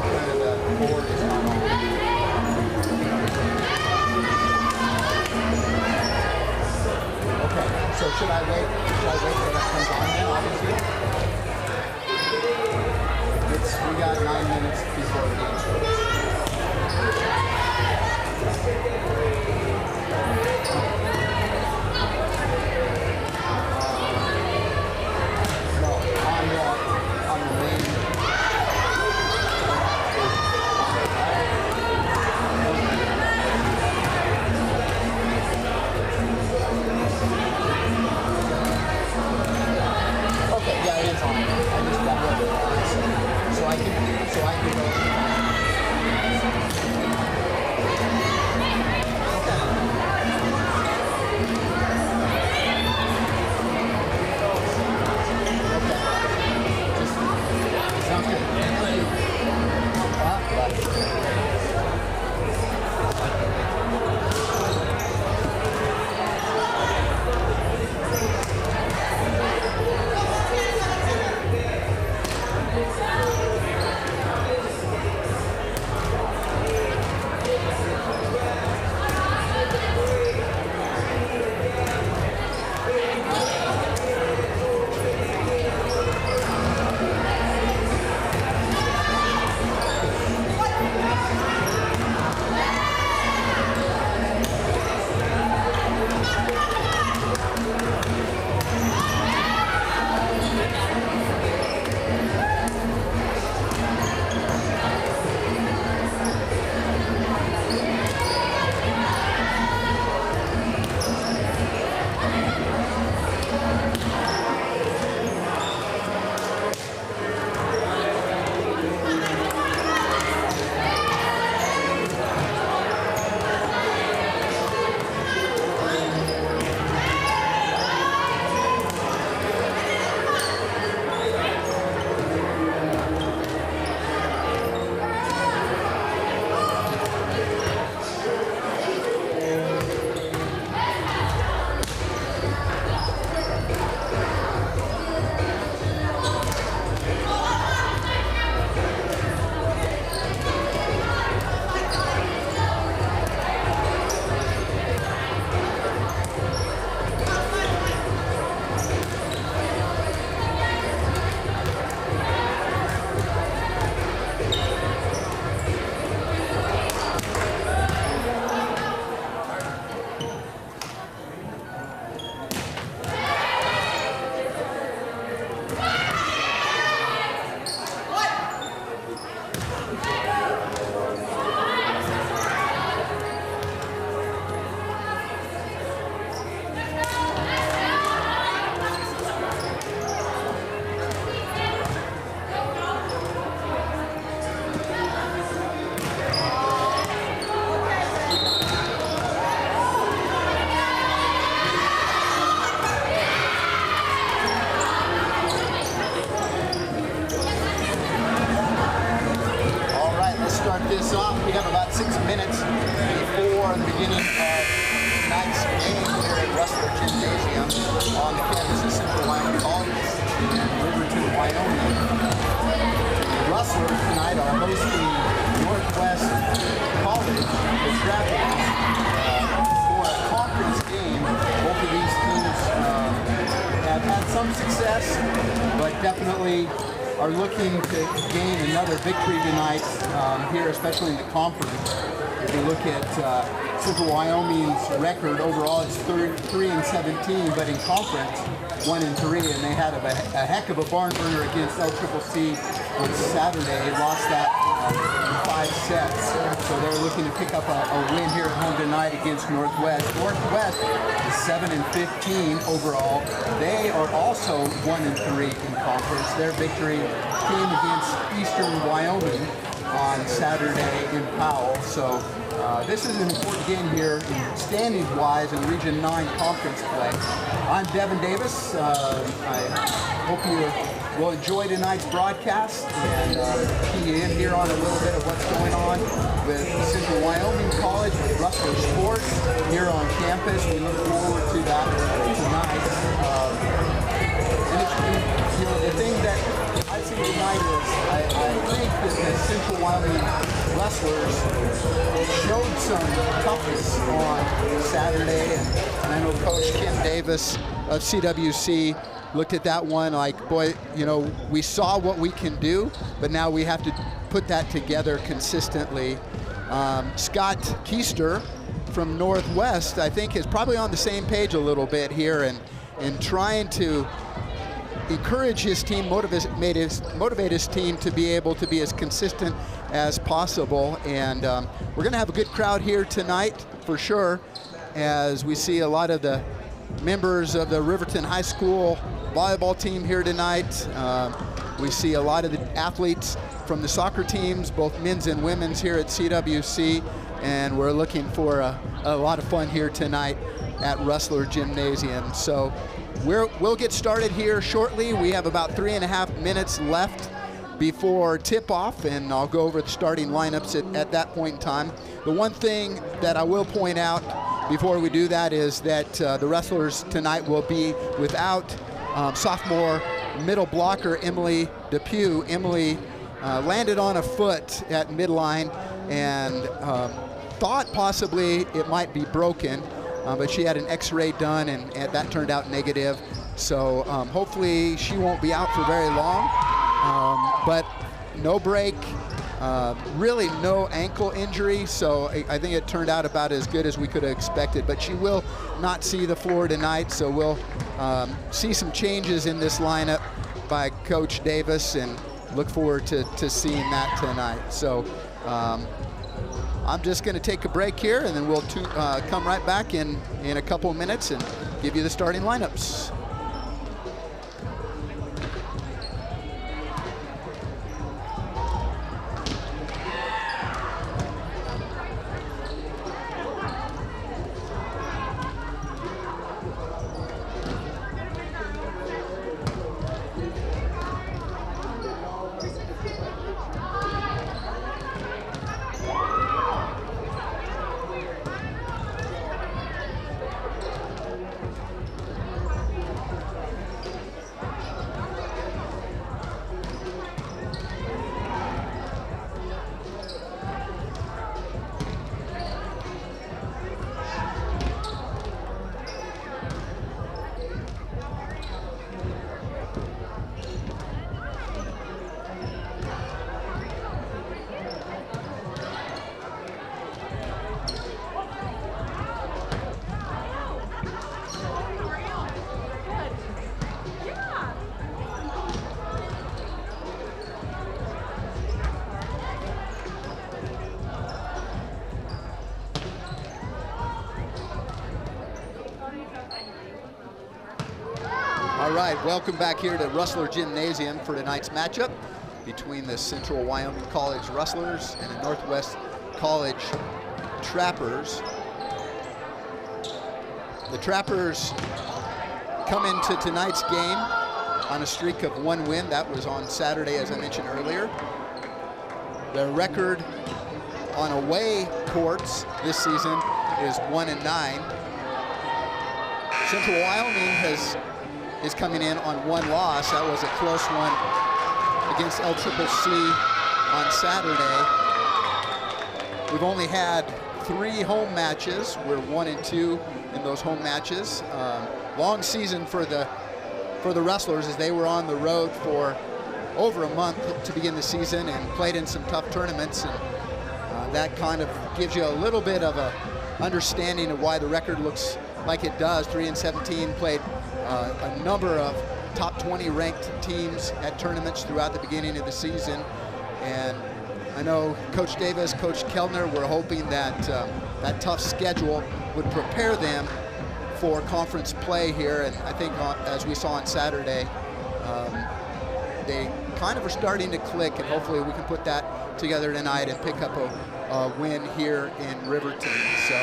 kind of the board is not on. Okay, so should I wait till that comes on then, obviously? We got 9 minutes before the game starts. On the main. Okay, yeah, it is on. I just got rid of it. So I can go. Sounds good. This off. We have about 6 minutes before the beginning of tonight's game here at Rustler Gymnasium on the campus of Central Wyoming College in Riverton, Wyoming. Rustlers tonight are hosting Northwest College, the Dragons, for a conference game. Both of these teams have had some success, but definitely are looking to gain another victory tonight here, especially in the conference. If you look at Central Wyoming's record overall, it's 3-17, but in conference, 1-3, and they had a heck of a barn burner against LCCC on Saturday. They lost that in 5 sets, so they're looking to pick up a win here at home tonight against Northwest. Northwest is 7-15 overall. They are also 1-3 in conference. Their victory came against Eastern Wyoming on Saturday in Powell. So this is an important game here standings-wise in Region 9 conference play. I'm Devin Davis. I hope you will enjoy tonight's broadcast and key in here on a little bit of what's going on with Central Wyoming College, with Rustler Sports here on campus. We look forward to that tonight. And it's, the thing that I see tonight is I think that the Central Wyoming wrestlers showed some toughness on Saturday, and I know Coach Kim Davis of CWC looked at that one like, boy, you know, we saw what we can do, but now we have to put that together consistently. Scott Keister from Northwest, I think, is probably on the same page a little bit here, and trying to encourage his team, motivate his team to be able to be as consistent as possible. And we're going to have a good crowd here tonight for sure, as we see a lot of the members of the Riverton High School volleyball team here tonight. We see a lot of the athletes from the soccer teams, both men's and women's, here at CWC, and we're looking for a lot of fun here tonight at Rustler Gymnasium. So we'll get started here shortly. We have about 3.5 minutes left before tip-off, and I'll go over the starting lineups at that point in time. The one thing that I will point out before we do that is that the wrestlers tonight will be without sophomore middle blocker Emily Depew. Emily landed on a foot at midline and thought possibly it might be broken. But she had an x-ray done, and that turned out negative. So hopefully she won't be out for very long. But no break, really no ankle injury. So I think it turned out about as good as we could have expected. But she will not see the floor tonight. So we'll see some changes in this lineup by Coach Davis, and look forward to seeing that tonight. So I'm just going to take a break here, and then we'll come right back in a couple of minutes and give you the starting lineups. All right, welcome back here to Rustler Gymnasium for tonight's matchup between the Central Wyoming College Rustlers and the Northwest College Trappers. The Trappers come into tonight's game on a streak of 1 win. That was on Saturday, as I mentioned earlier. Their record on away courts this season is 1-9. Central Wyoming is coming in on 1 loss. That was a close one against LCCC on Saturday. We've only had 3 home matches. We're 1-2 in those home matches. Long season for the Rustlers, as they were on the road for over a month to begin the season and played in some tough tournaments. And that kind of gives you a little bit of a understanding of why the record looks like it does. 3-17, played a number of top 20 ranked teams at tournaments throughout the beginning of the season. And I know Coach Davis, Coach Kellner were hoping that that tough schedule would prepare them for conference play here. And I think as we saw on Saturday, they kind of are starting to click, and hopefully we can put that together tonight and pick up a win here in Riverton. So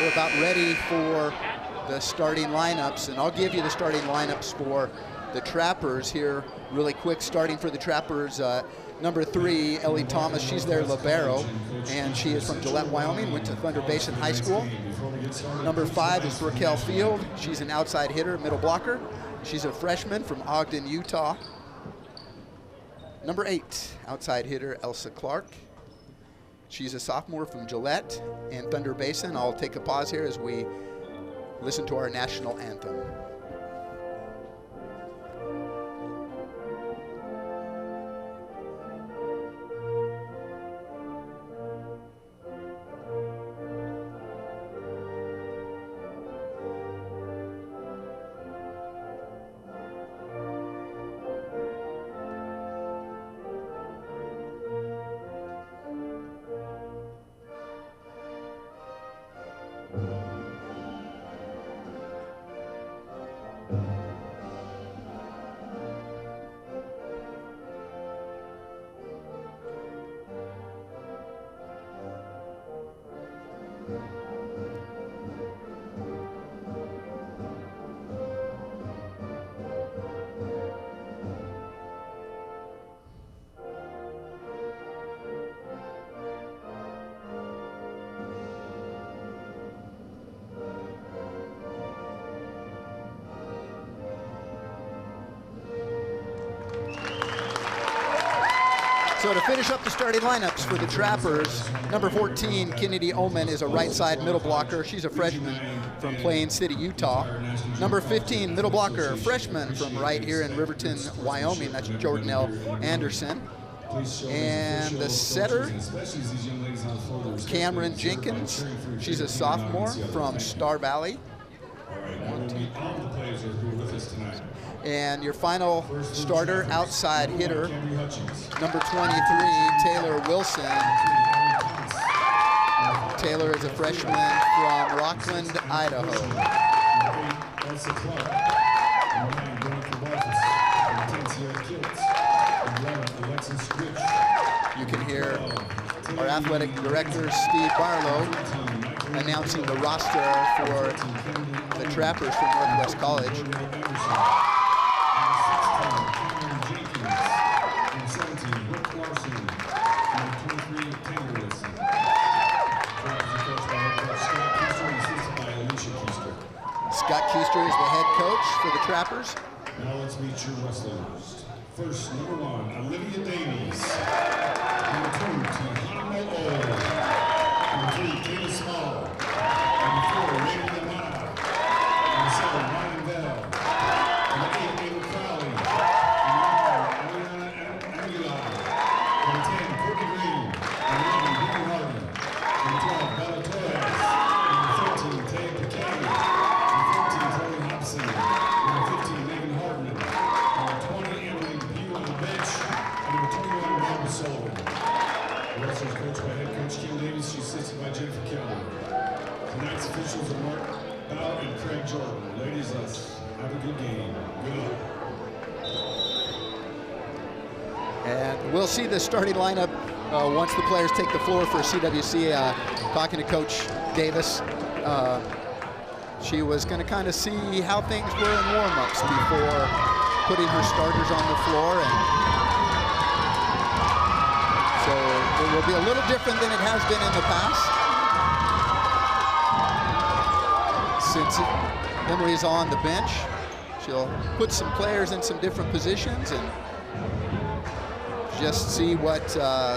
we're about ready for the starting lineups, and I'll give you the starting lineups for the Trappers here really quick. Starting for the Trappers, number 3, Ellie Thomas, she's their libero, and she is from Gillette, Wyoming, went to Thunder Basin High School. Number 5 is Raquel Field. She's an outside hitter, middle blocker. She's a freshman from Ogden, Utah. Number 8, outside hitter Elsa Clark. She's a sophomore from Gillette and Thunder Basin. I'll take a pause here as we listen to our national anthem. So to finish up the starting lineups for the Trappers, number 14, Kennedy Oman, is a right side middle blocker. She's a freshman from Plain City, Utah. Number 15, middle blocker, freshman from right here in Riverton, Wyoming. That's Jordanelle Anderson. And the setter, Cameron Jenkins. She's a sophomore from Star Valley. And your final starter, outside hitter, number 23, Taylor Wilson. Taylor is a freshman from Rockland, Idaho. You can hear our athletic director, Steve Barlow, announcing the roster for the Trappers from Northwest College. Scott Keister is the head coach for the Trappers. Now let's meet your wrestlers. First, number 1, Olivia Davies. Number 2, Tihana O. Number 3, Kayla Small. Number 4, Raven Yamada. Number 7, Ryan Bell. Number 8, Ava Crowley. Number 9, Ariana Aguilar. Number 10, Courtney Green. Number 11, Becky Harden. Number 12, Bella Torres. Number 13, Tay Picani. Number 15, Megan Hardman. Number 20, Emily Pugh on the bench. And number 21, Robert Sullivan. The wrestlers coached by head coach Kim Davis. She's assisted by Jennifer Keller. Tonight's officials are Mark Bow and Craig Jordan. Ladies, let's have a good game. Good luck. And we'll see the starting lineup once the players take the floor for CWC. Talking to Coach Davis. She was going to kind of see how things were in warm-ups before putting her starters on the floor. And so it will be a little different than it has been in the past. Since Emily's on the bench, she'll put some players in some different positions and just see what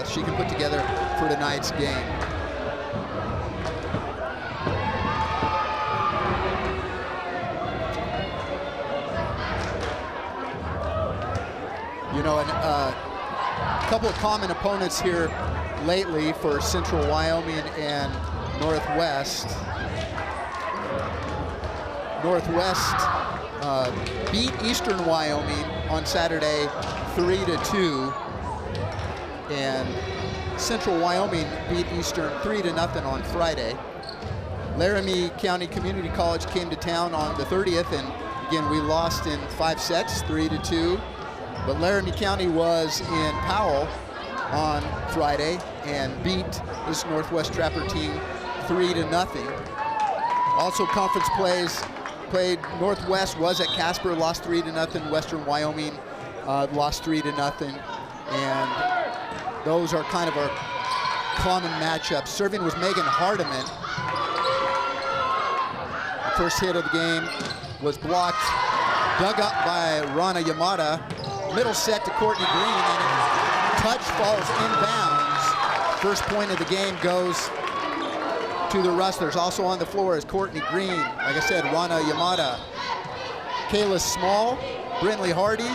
she can put together for tonight's game. You know, a couple of common opponents here lately for Central Wyoming and Northwest. Northwest beat Eastern Wyoming on Saturday 3-2, and Central Wyoming beat Eastern 3-0 on Friday. Laramie County Community College came to town on the 30th, and again, we lost in 5 sets, 3-2. But Laramie County was in Powell on Friday and beat this Northwest Trapper team 3-0. Also conference plays played. Northwest was at Casper, lost 3-0. Western Wyoming lost 3-0. And those are kind of our common matchups. Serving was Megan Hardiman. The first hit of the game was blocked, dug up by Rana Yamada. Middle set to Courtney Green, and touch, falls inbounds. First point of the game goes to the Rustlers. Also on the floor is Courtney Green. Like I said, Rana Yamada, Kayla Small, Brinley Hardy,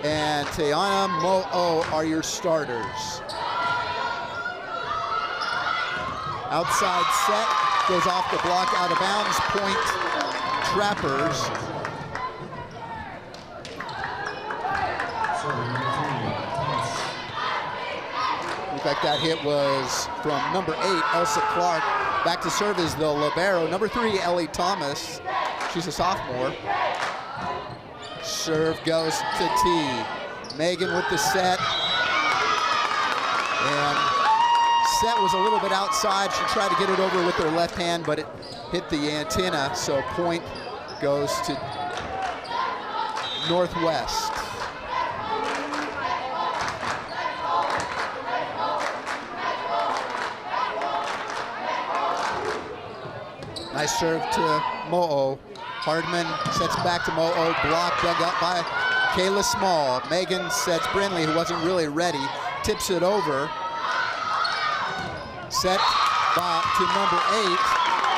and Tiana Mo'o are your starters. Outside set, goes off the block, out of bounds, point Trappers. Looks like that hit was from number 8, Elsa Clark. Back to serve is the libero, number 3, Ellie Thomas. She's a sophomore. Serve goes to T. Megan with the set. And set was a little bit outside. She tried to get it over with her left hand, but it hit the antenna, so point goes to Northwest. Nice serve to Mo'o. Hardman sets back to Mo'o, block dug up by Kayla Small. Megan sets Brinley, who wasn't really ready, tips it over. Set to number 8,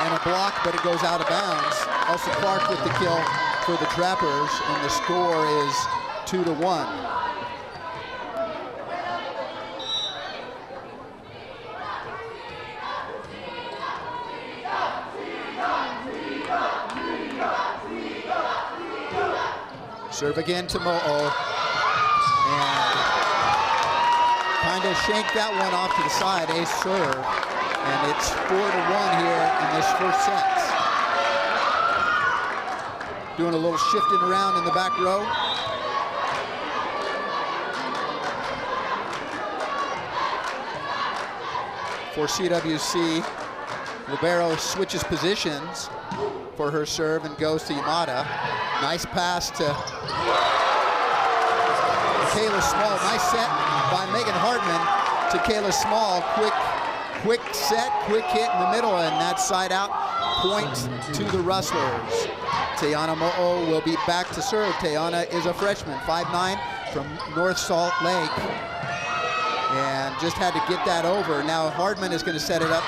and a block, but it goes out of bounds. Elsa Clark with the kill for the Trappers, and the score is 2-1. Serve again to Mo'o, and kind of shanked that one off to the side, ace serve, and it's 4-1 here in this first set. Doing a little shifting around in the back row. For CWC, libero switches positions for her serve and goes to Yamada. Nice pass to Kayla Small. Nice set by Megan Hardman to Kayla Small. Quick set, quick hit in the middle, and that side out. Point to the Rustlers. Tiana Mo'o will be back to serve. Tiana is a freshman, 5'9", from North Salt Lake, and just had to get that over. Now Hardman is going to set it up.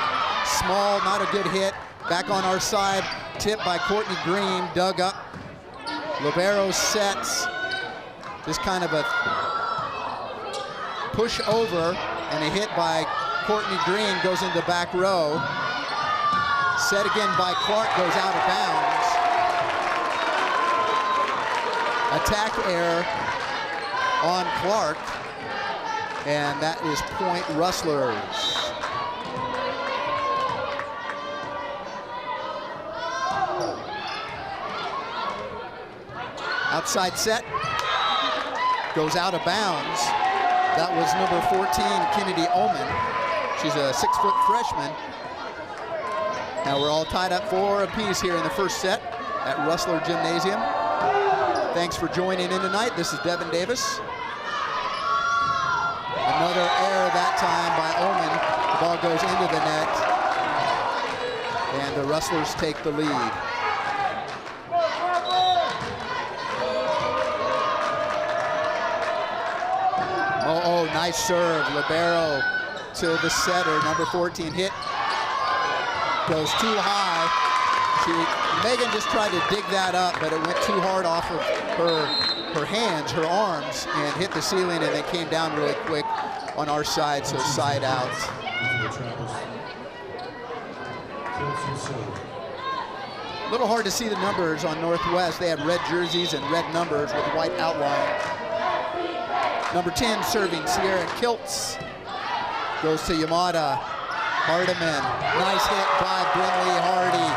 Small, not a good hit. Back on our side, tip by Courtney Green, dug up. Libero sets, just kind of a push over, and a hit by Courtney Green goes into the back row. Set again by Clark, goes out of bounds. Attack error on Clark, and that is point Rustlers. Outside set, goes out of bounds. That was number 14, Kennedy Ullman. She's a 6-foot freshman. Now we're all tied up 4 apiece here in the first set at Rustler Gymnasium. Thanks for joining in tonight. This is Devin Davis. Another error that time by Ullman. The ball goes into the net, and the Rustlers take the lead. Oh, nice serve. Libero to the setter, number 14 hit. Goes too high. Megan just tried to dig that up, but it went too hard off of her hands, her arms, and hit the ceiling, and it came down really quick on our side, so side out. A little hard to see the numbers on Northwest. They have red jerseys and red numbers with white outline. Number 10 serving, Sierra Kiltz. Goes to Yamada. Hardiman. Nice hit by Brinley Hardy.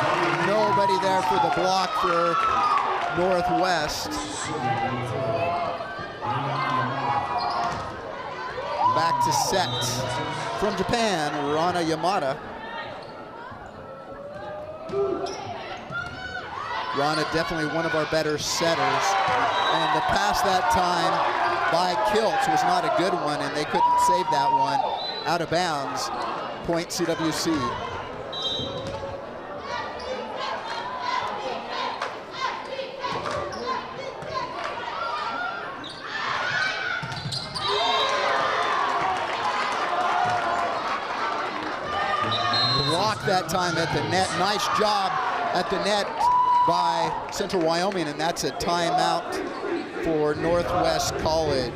Nobody there for the block for Northwest. Back to set. From Japan, Rana Yamada. Rana definitely one of our better setters. And the pass that time by Kiltz was not a good one, and they couldn't save that one. Out of bounds, point CWC. block that time at the net. Nice job at the net by Central Wyoming, and that's a timeout for Northwest College.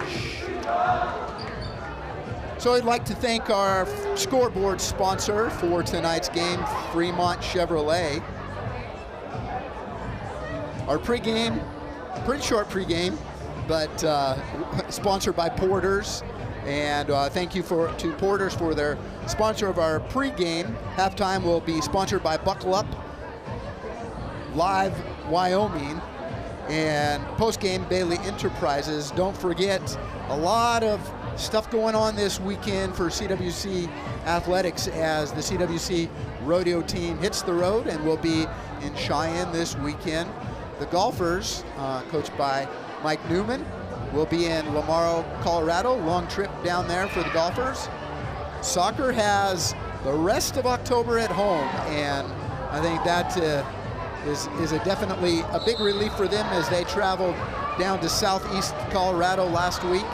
So I'd like to thank our scoreboard sponsor for tonight's game, Fremont Chevrolet. Our pregame, pretty short pregame, but sponsored by Porter's. And thank you to Porter's for their sponsor of our pregame. Halftime will be sponsored by Buckle Up, Live Wyoming, and postgame Bailey Enterprises. Don't forget, a lot of stuff going on this weekend for CWC athletics as the CWC rodeo team hits the road and will be in Cheyenne this weekend. The golfers, coached by Mike Newman, will be in Lamar, Colorado. Long trip down there for the golfers. Soccer has the rest of October at home, and I think that is definitely a big relief for them as they traveled down to southeast Colorado last week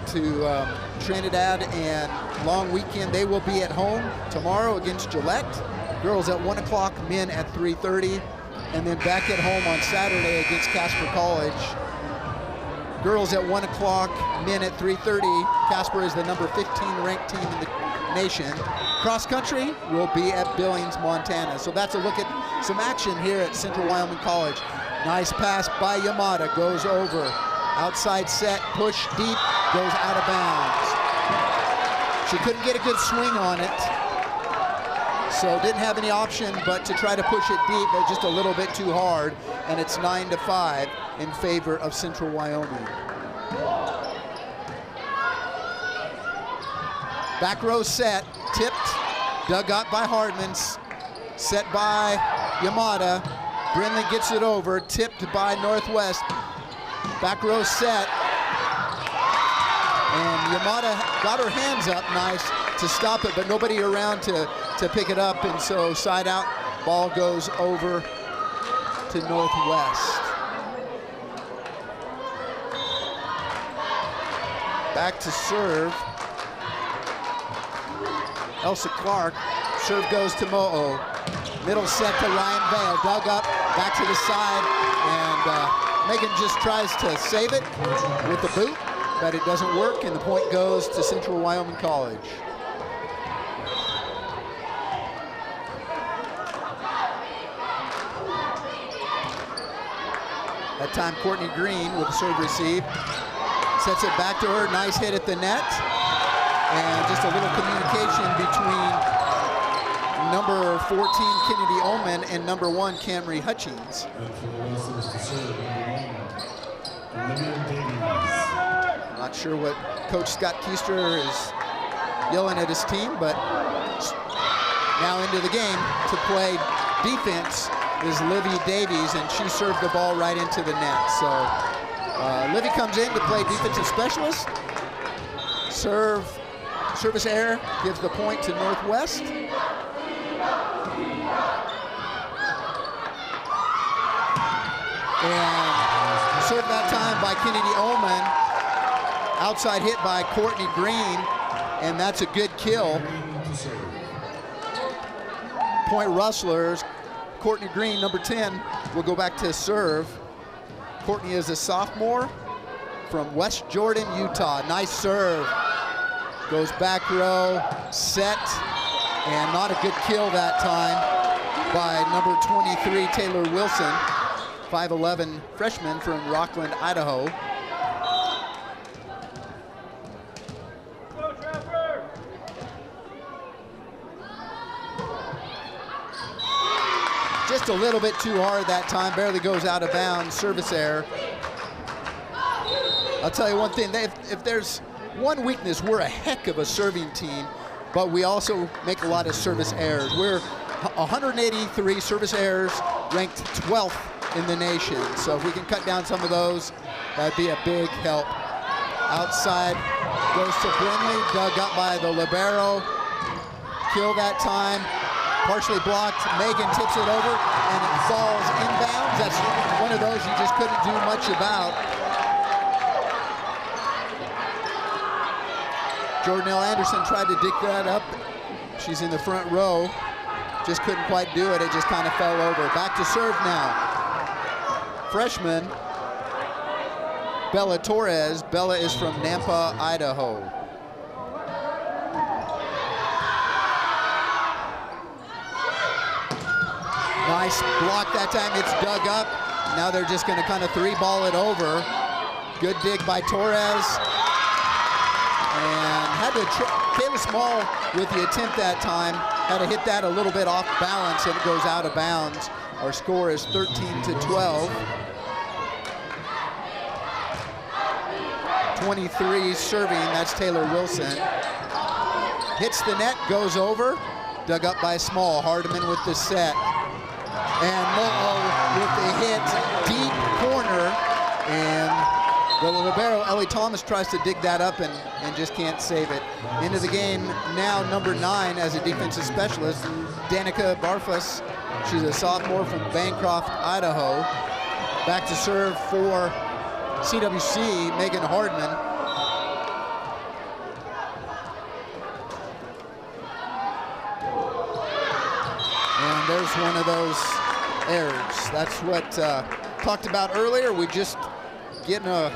to Trinidad, and long weekend. They will be at home tomorrow against Gillette. Girls at 1 o'clock, men at 3:30, and then back at home on Saturday against Casper College. Girls at 1 o'clock, men at 3:30. Casper is the number 15 ranked team in the nation. Cross country will be at Billings, Montana. So that's a look at some action here at Central Wyoming College. Nice pass by Yamada, goes over. Outside set, push deep, goes out of bounds. She couldn't get a good swing on it, so didn't have any option but to try to push it deep, but just a little bit too hard, and it's 9-5 in favor of Central Wyoming. Back row set, tipped, dug up by Hardman, set by Yamada. Brindley gets it over, tipped by Northwest. Back row set, and Yamada got her hands up nice to stop it, but nobody around to pick it up, and so side out, ball goes over to Northwest. Back to serve. Elsa Clark, serve goes to Mo'o. Middle set to Ryan Vale, dug up, back to the side, and Megan just tries to save it with the boot, but it doesn't work, and the point goes to Central Wyoming College. That time Courtney Green with the serve receive. Sets it back to her, nice hit at the net. And just a little communication between number 14 Kennedy Ullman and number 1 Camry Hutchings. Not sure what Coach Scott Keister is yelling at his team, but now into the game to play defense is Livy Davies, and she served the ball right into the net. So Livy comes in to play defensive specialist. Service error gives the point to Northwest. And served that time by Kennedy Ullman. Outside hit by Courtney Green, and that's a good kill. Point Rustlers. Courtney Green, number 10, will go back to serve. Courtney is a sophomore from West Jordan, Utah. Nice serve. Goes back row, set, and not a good kill that time by number 23, Taylor Wilson, 5'11" freshman from Rockland, Idaho. Just a little bit too hard that time, barely goes out of bounds, service error. I'll tell you one thing, if there's one weakness, we're a heck of a serving team, but we also make a lot of service errors. We're 183 service errors, ranked 12th in the nation. So if we can cut down some of those, that'd be a big help. Outside goes to Brindley, dug up by the libero. Kill that time, partially blocked. Megan tips it over, and it falls inbounds. That's one of those you just couldn't do much about. Jordanelle Anderson tried to dig that up. She's in the front row. just couldn't quite do it. It just kind of fell over. Back to serve now. Freshman Bella Torres. Bella is from Nampa, Idaho. Nice block that time. It's dug up. Now they're just going to kind of three-ball it over. Good dig by Torres. And had to, Kayla Small with the attempt that time, had to hit that a little bit off balance and it goes out of bounds. Our score is 13-12. 23 serving, that's Taylor Wilson. Hits the net, goes over, dug up by Small. Hardiman with the set. And Mo'o with the hit, deep corner, and the libero, Ellie Thomas, tries to dig that up and just can't save it. Into the game now, number 9 as a defensive specialist, Danica Barfus. She's a sophomore from Bancroft, Idaho. Back to serve for CWC, Megan Hardman. And there's one of those errors. That's what talked about earlier. We just get in a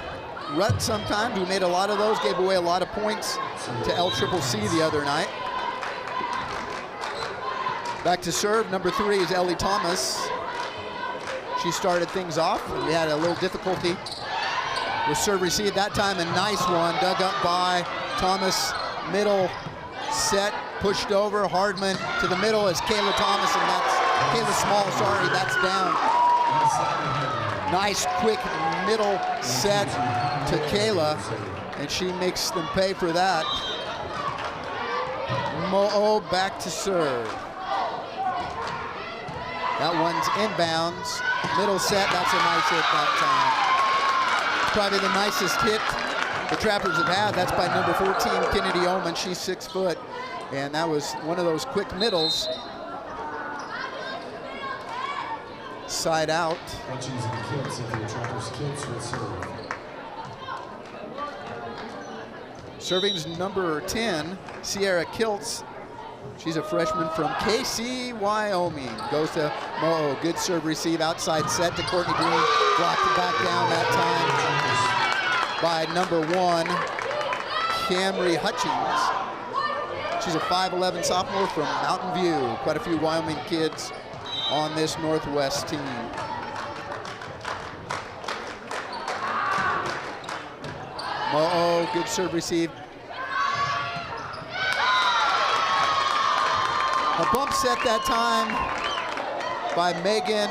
rut sometimes. We made a lot of those, gave away a lot of points to LCCC the other night. Back to serve, number 3 is Ellie Thomas. She started things off, and we had a little difficulty with serve receive that time. A nice one, dug up by Thomas, middle set, pushed over. Hardman to the middle is Kayla Thomas, and that's Kayla Small, sorry, that's down. Nice quick middle set to Kayla, and she makes them pay for that. Mo'o back to serve. That one's inbounds. Middle set, that's a nice hit that time. Probably the nicest hit the Trappers have had. That's by number 14, Kennedy Oman. She's 6 foot. And that was one of those quick middles. Side out. Serving's number 10, Sierra Kiltz. She's a freshman from KC, Wyoming. Goes to Mo'o. Good serve receive, outside set to Courtney Green. Blocked it back down that time by number 1, Camry Hutchins. She's a 5'11" sophomore from Mountain View. Quite a few Wyoming kids on this Northwest team. Mo'o, good serve receive. A bump set that time by Megan.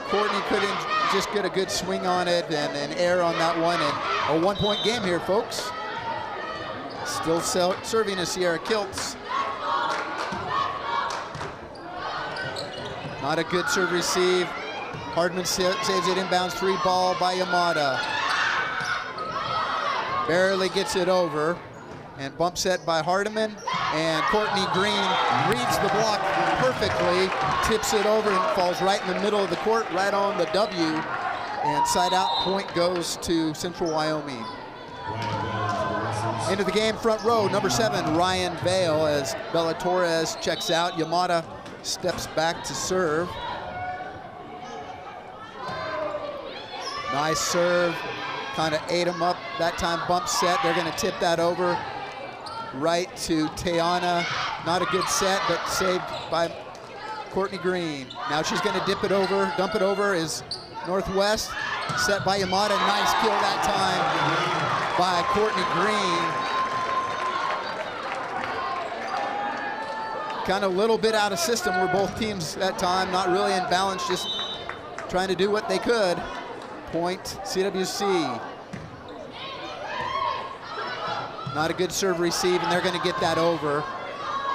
Courtney couldn't just get a good swing on it, and an error on that one, and a 1-point game here, folks. Still serving is Sierra Kiltz. Not a good serve receive. Hardman saves it inbounds, 3-ball by Yamada. Barely gets it over, and bump set by Hardiman. And Courtney Green reads the block perfectly, tips it over and falls right in the middle of the court, right on the W. And side out point goes to Central Wyoming. Into the game, front row, number 7, Ryan Vale, as Bella Torres checks out. Yamada steps back to serve. Nice serve, kind of ate him up. That time bump set, they're gonna tip that over right to Tayana. Not a good set, but saved by Courtney Green. Now she's gonna dip it over, dump it over is Northwest. Set by Yamada, nice kill that time by Courtney Green. Kind of a little bit out of system were both teams that time, not really in balance, just trying to do what they could. Point, CWC. Not a good serve receive, and they're gonna get that over.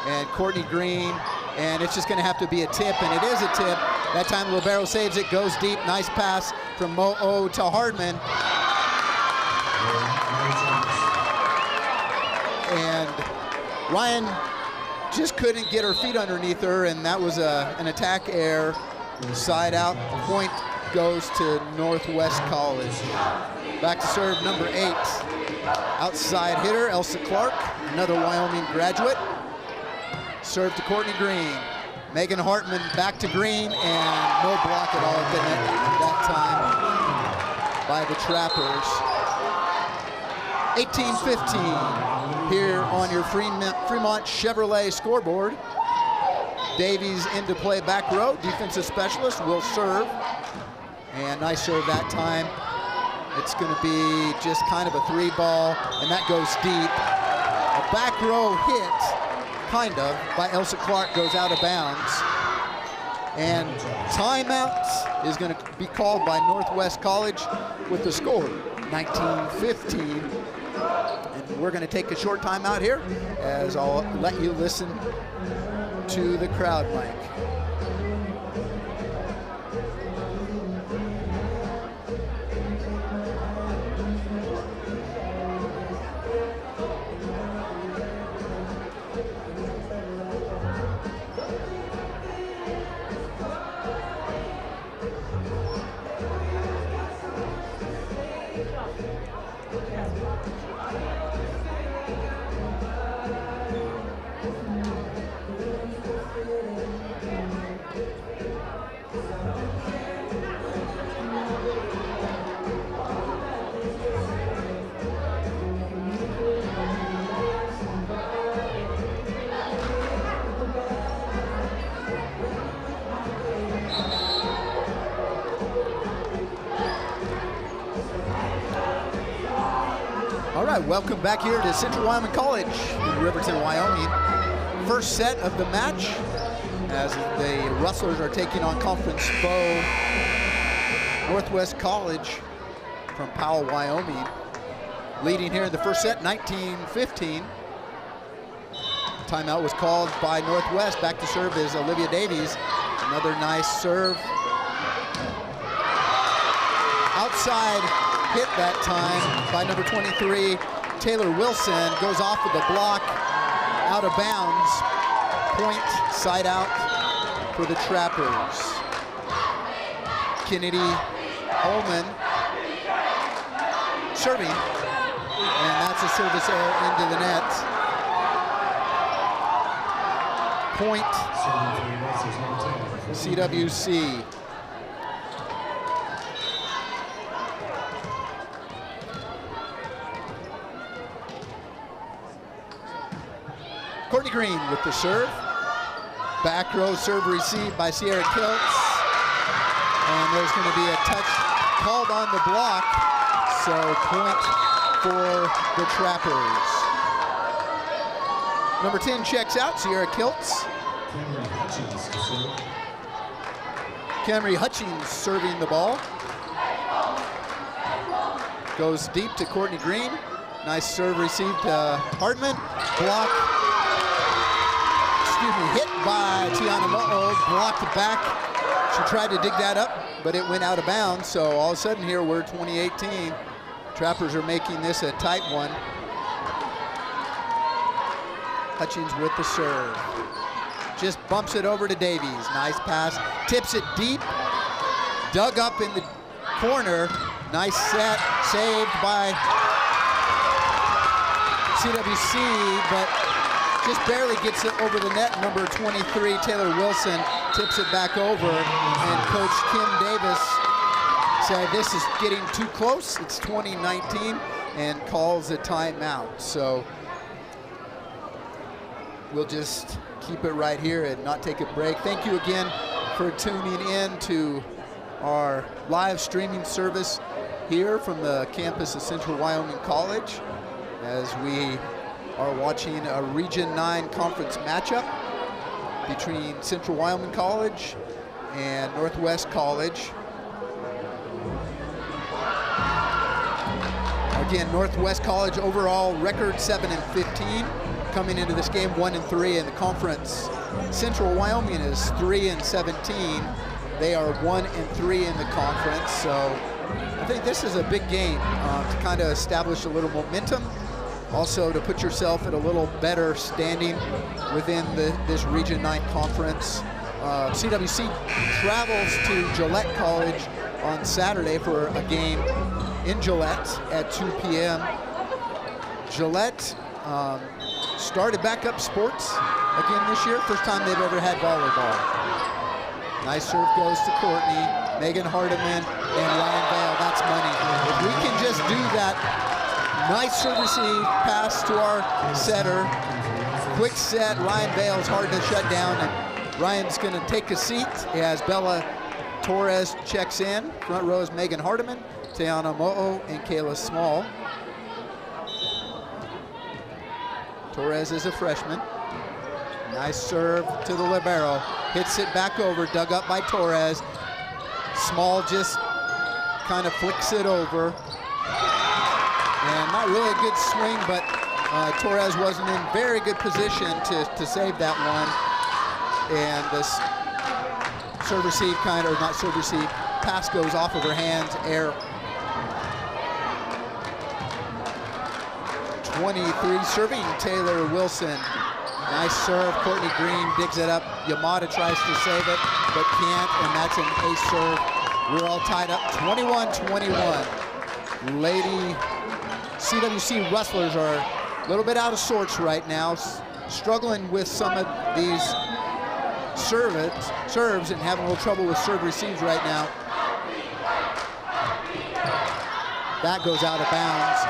And Courtney Green, and it's just gonna have to be a tip, and it is a tip. That time libero saves it, goes deep, nice pass from Mo'o to Hardman. And Ryan just couldn't get her feet underneath her, and that was an attack error. Side out, point goes to Northwest College. Back to serve, number 8. Outside hitter, Elsa Clark, another Wyoming graduate. Serve to Courtney Green. Megan Hartman back to Green, and no block at all at the net that time by the Trappers. 18-15 here on your Fremont Chevrolet scoreboard. Davies into play back row. Defensive specialist will serve. And nice serve that time. It's going to be just kind of a 3-ball, and that goes deep. A back row hit, kind of, by Elsa Clark goes out of bounds. And timeout is going to be called by Northwest College with the score, 19-15. And we're going to take a short timeout here as I'll let you listen to the crowd mic. All right, welcome back here to Central Wyoming College in Riverton, Wyoming. First set of the match as the Rustlers are taking on conference foe Northwest College from Powell, Wyoming. Leading here in the first set, 19-15. Timeout was called by Northwest. Back to serve is Olivia Davies. Another nice serve. Outside hit that time by number 23, Taylor Wilson. Goes off with a block, out of bounds. Point, side out for the Trappers. Kennedy Holman serving, and that's a service error into the net. Point, CWC. Courtney Green with the serve. Back row serve received by Sierra Kiltz. And there's going to be a touch called on the block. So point for the Trappers. Number 10 checks out, Sierra Kiltz. Camry Hutchins serving the ball. Goes deep to Courtney Green. Nice serve received to Hartman. Block. Hit by Tiana Mo'o, blocked back. She tried to dig that up, but it went out of bounds. So all of a sudden here, we're 2018. Trappers are making this a tight one. Hutchins with the serve. Just bumps it over to Davies. Nice pass, tips it deep. Dug up in the corner. Nice set, saved by CWC, but just barely gets it over the net. Number 23, Taylor Wilson, tips it back over, and Coach Kim Davis said this is getting too close. It's 2019, and calls a timeout. So we'll just keep it right here and not take a break. Thank you again for tuning in to our live streaming service here from the campus of Central Wyoming College as we are watching a Region 9 conference matchup between Central Wyoming College and Northwest College. Again, Northwest College overall record 7-15, coming into this game 1-3 in the conference. Central Wyoming is 3-17. They are 1-3 in the conference. So I think this is a big game to kind of establish a little momentum. Also to put yourself at a little better standing within this Region 9 conference. CWC travels to Gillette College on Saturday for a game in Gillette at 2 p.m. Gillette started back up sports again this year. First time they've ever had volleyball. Nice serve goes to Courtney, Megan Hardiman, and Ryan Vale. That's money. If we can just do that nice serve receive pass to our setter, quick set, Ryan Vale's hard to shut down, and Ryan's going to take a seat as Bella Torres checks in. Front row is Megan Hardiman, Tiana Mo'o, and Kayla Small. Torres is a freshman. Nice serve to the libero. Hits it back over, dug up by Torres. Small just kind of flicks it over. And not really a good swing, but Torres wasn't in very good position to save that one. And this serve receive or not serve receive, pass goes off of her hands, air. 23 serving Taylor Wilson. Nice serve, Courtney Green digs it up. Yamada tries to save it, but can't, and that's an ace serve. We're all tied up, 21-21. Lady CWC Rustlers are a little bit out of sorts right now, struggling with some of these serves and having a little trouble with serve receives right now. That goes out of bounds.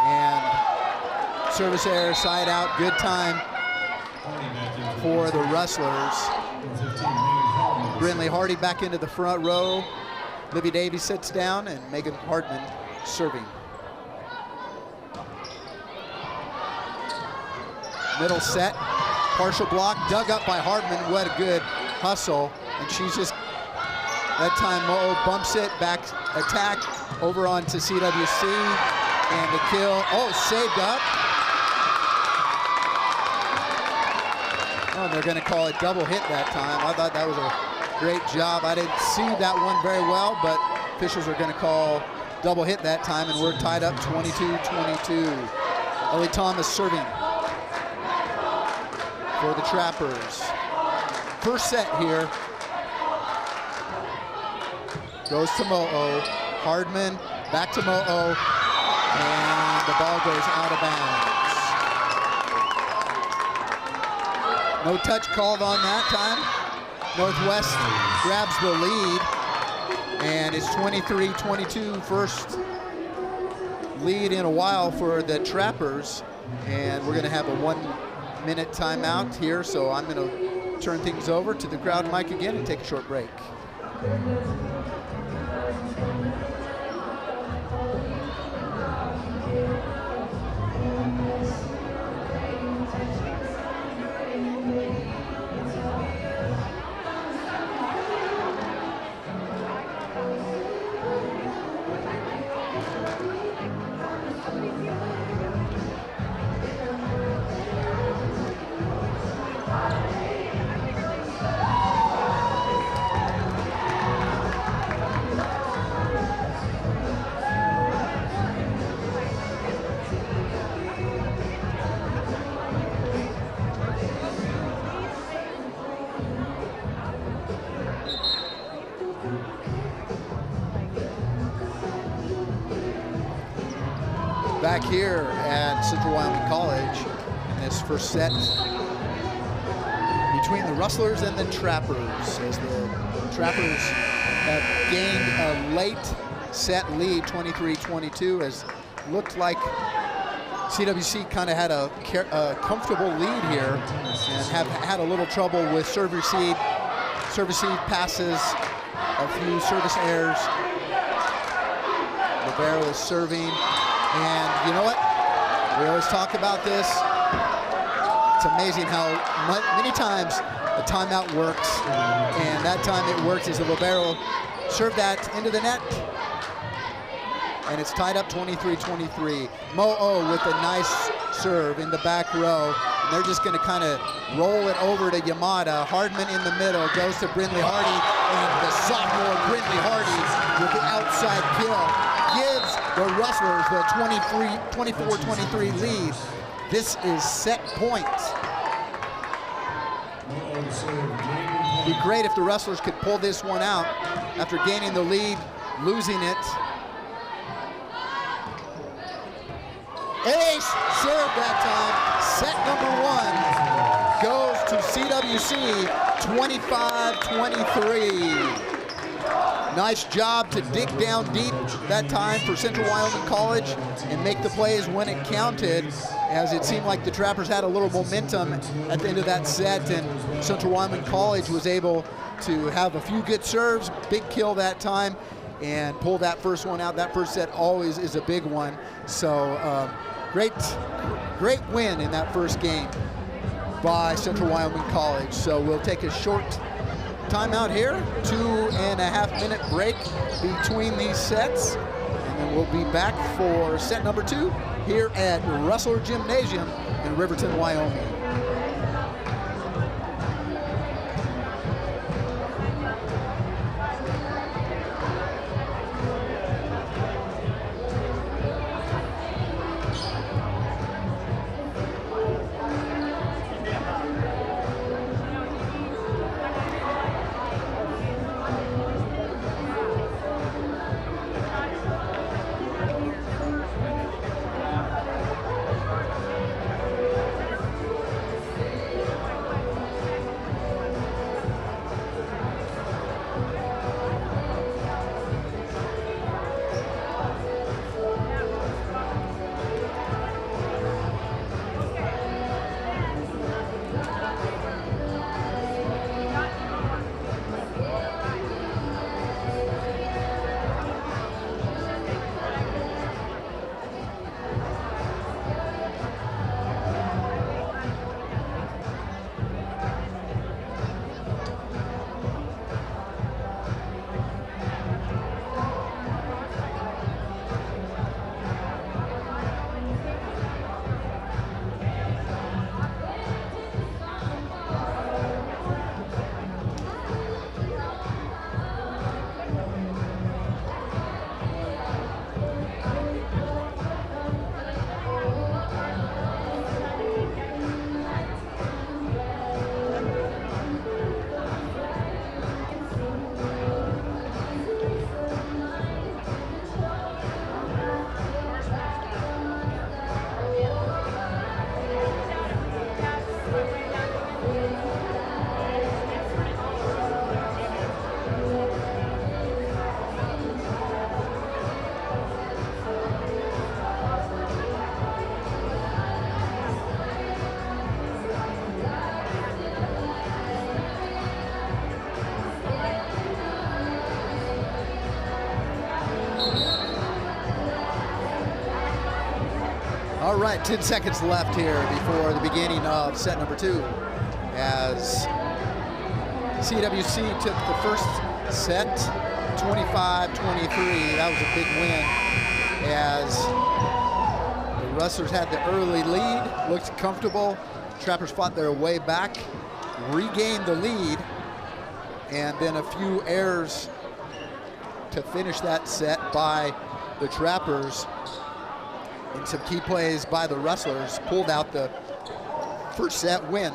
And service error, side out, good time for the Rustlers. Brinley Hardy back into the front row. Livy Davies sits down, and Megan Hartman serving. Middle set, partial block, dug up by Hartman. What a good hustle. And she's just, that time Mo'o bumps it, back attack over onto CWC. And the kill, saved up. Oh, they're gonna call it double hit that time. I thought that was a great job. I didn't see that one very well, but officials are gonna call double hit that time, and we're tied up 22-22. Ellie Thomas serving for the Trappers. First set here. Goes to Mo'o. Hardman, back to Mo'o. And the ball goes out of bounds. No touch called on that time. Northwest grabs the lead, and it's 23-22, first lead in a while for the Trappers. And we're gonna have a 1-minute timeout here, so I'm gonna turn things over to the crowd mic again and take a short break. Back here at Central Wyoming College in this first set between the Rustlers and the Trappers, as the Trappers have gained a late set lead, 23-22, as looked like CWC kind of had a comfortable lead here and have had a little trouble with serve receive passes, a few service errors. Libero is serving. And you know what? We always talk about this. It's amazing how many times a timeout works. And that time it works as the libero served that into the net. And it's tied up 23-23. Mo'o with a nice serve in the back row. And they're just going to kind of roll it over to Yamada. Hardman in the middle, goes to Brinley Hardy. And the sophomore Brinley Hardy with the outside kill gives the Rustlers the 24-23 lead. This is set point. It'd be great if the Rustlers could pull this one out after gaining the lead, losing it. Ace serve that time. set number 1 goes to CWC 25-23. Nice job to dig down deep that time for Central Wyoming College and make the plays when it counted, as it seemed like the Trappers had a little momentum at the end of that set, and Central Wyoming College was able to have a few good serves, big kill that time, and pull that first one out. That first set always is a big one. So great win in that first game by Central Wyoming College. So we'll take a short timeout here, 2.5-minute break between these sets, and then we'll be back for set number 2 here at Rustler Gymnasium in Riverton, Wyoming. All right, 10 seconds left here before the beginning of set number 2, as CWC took the first set 25-23. That was a big win, as the Rustlers had the early lead, looked comfortable. Trappers fought their way back, regained the lead, and then a few errors to finish that set by the Trappers. And some key plays by the Rustlers pulled out the first set win.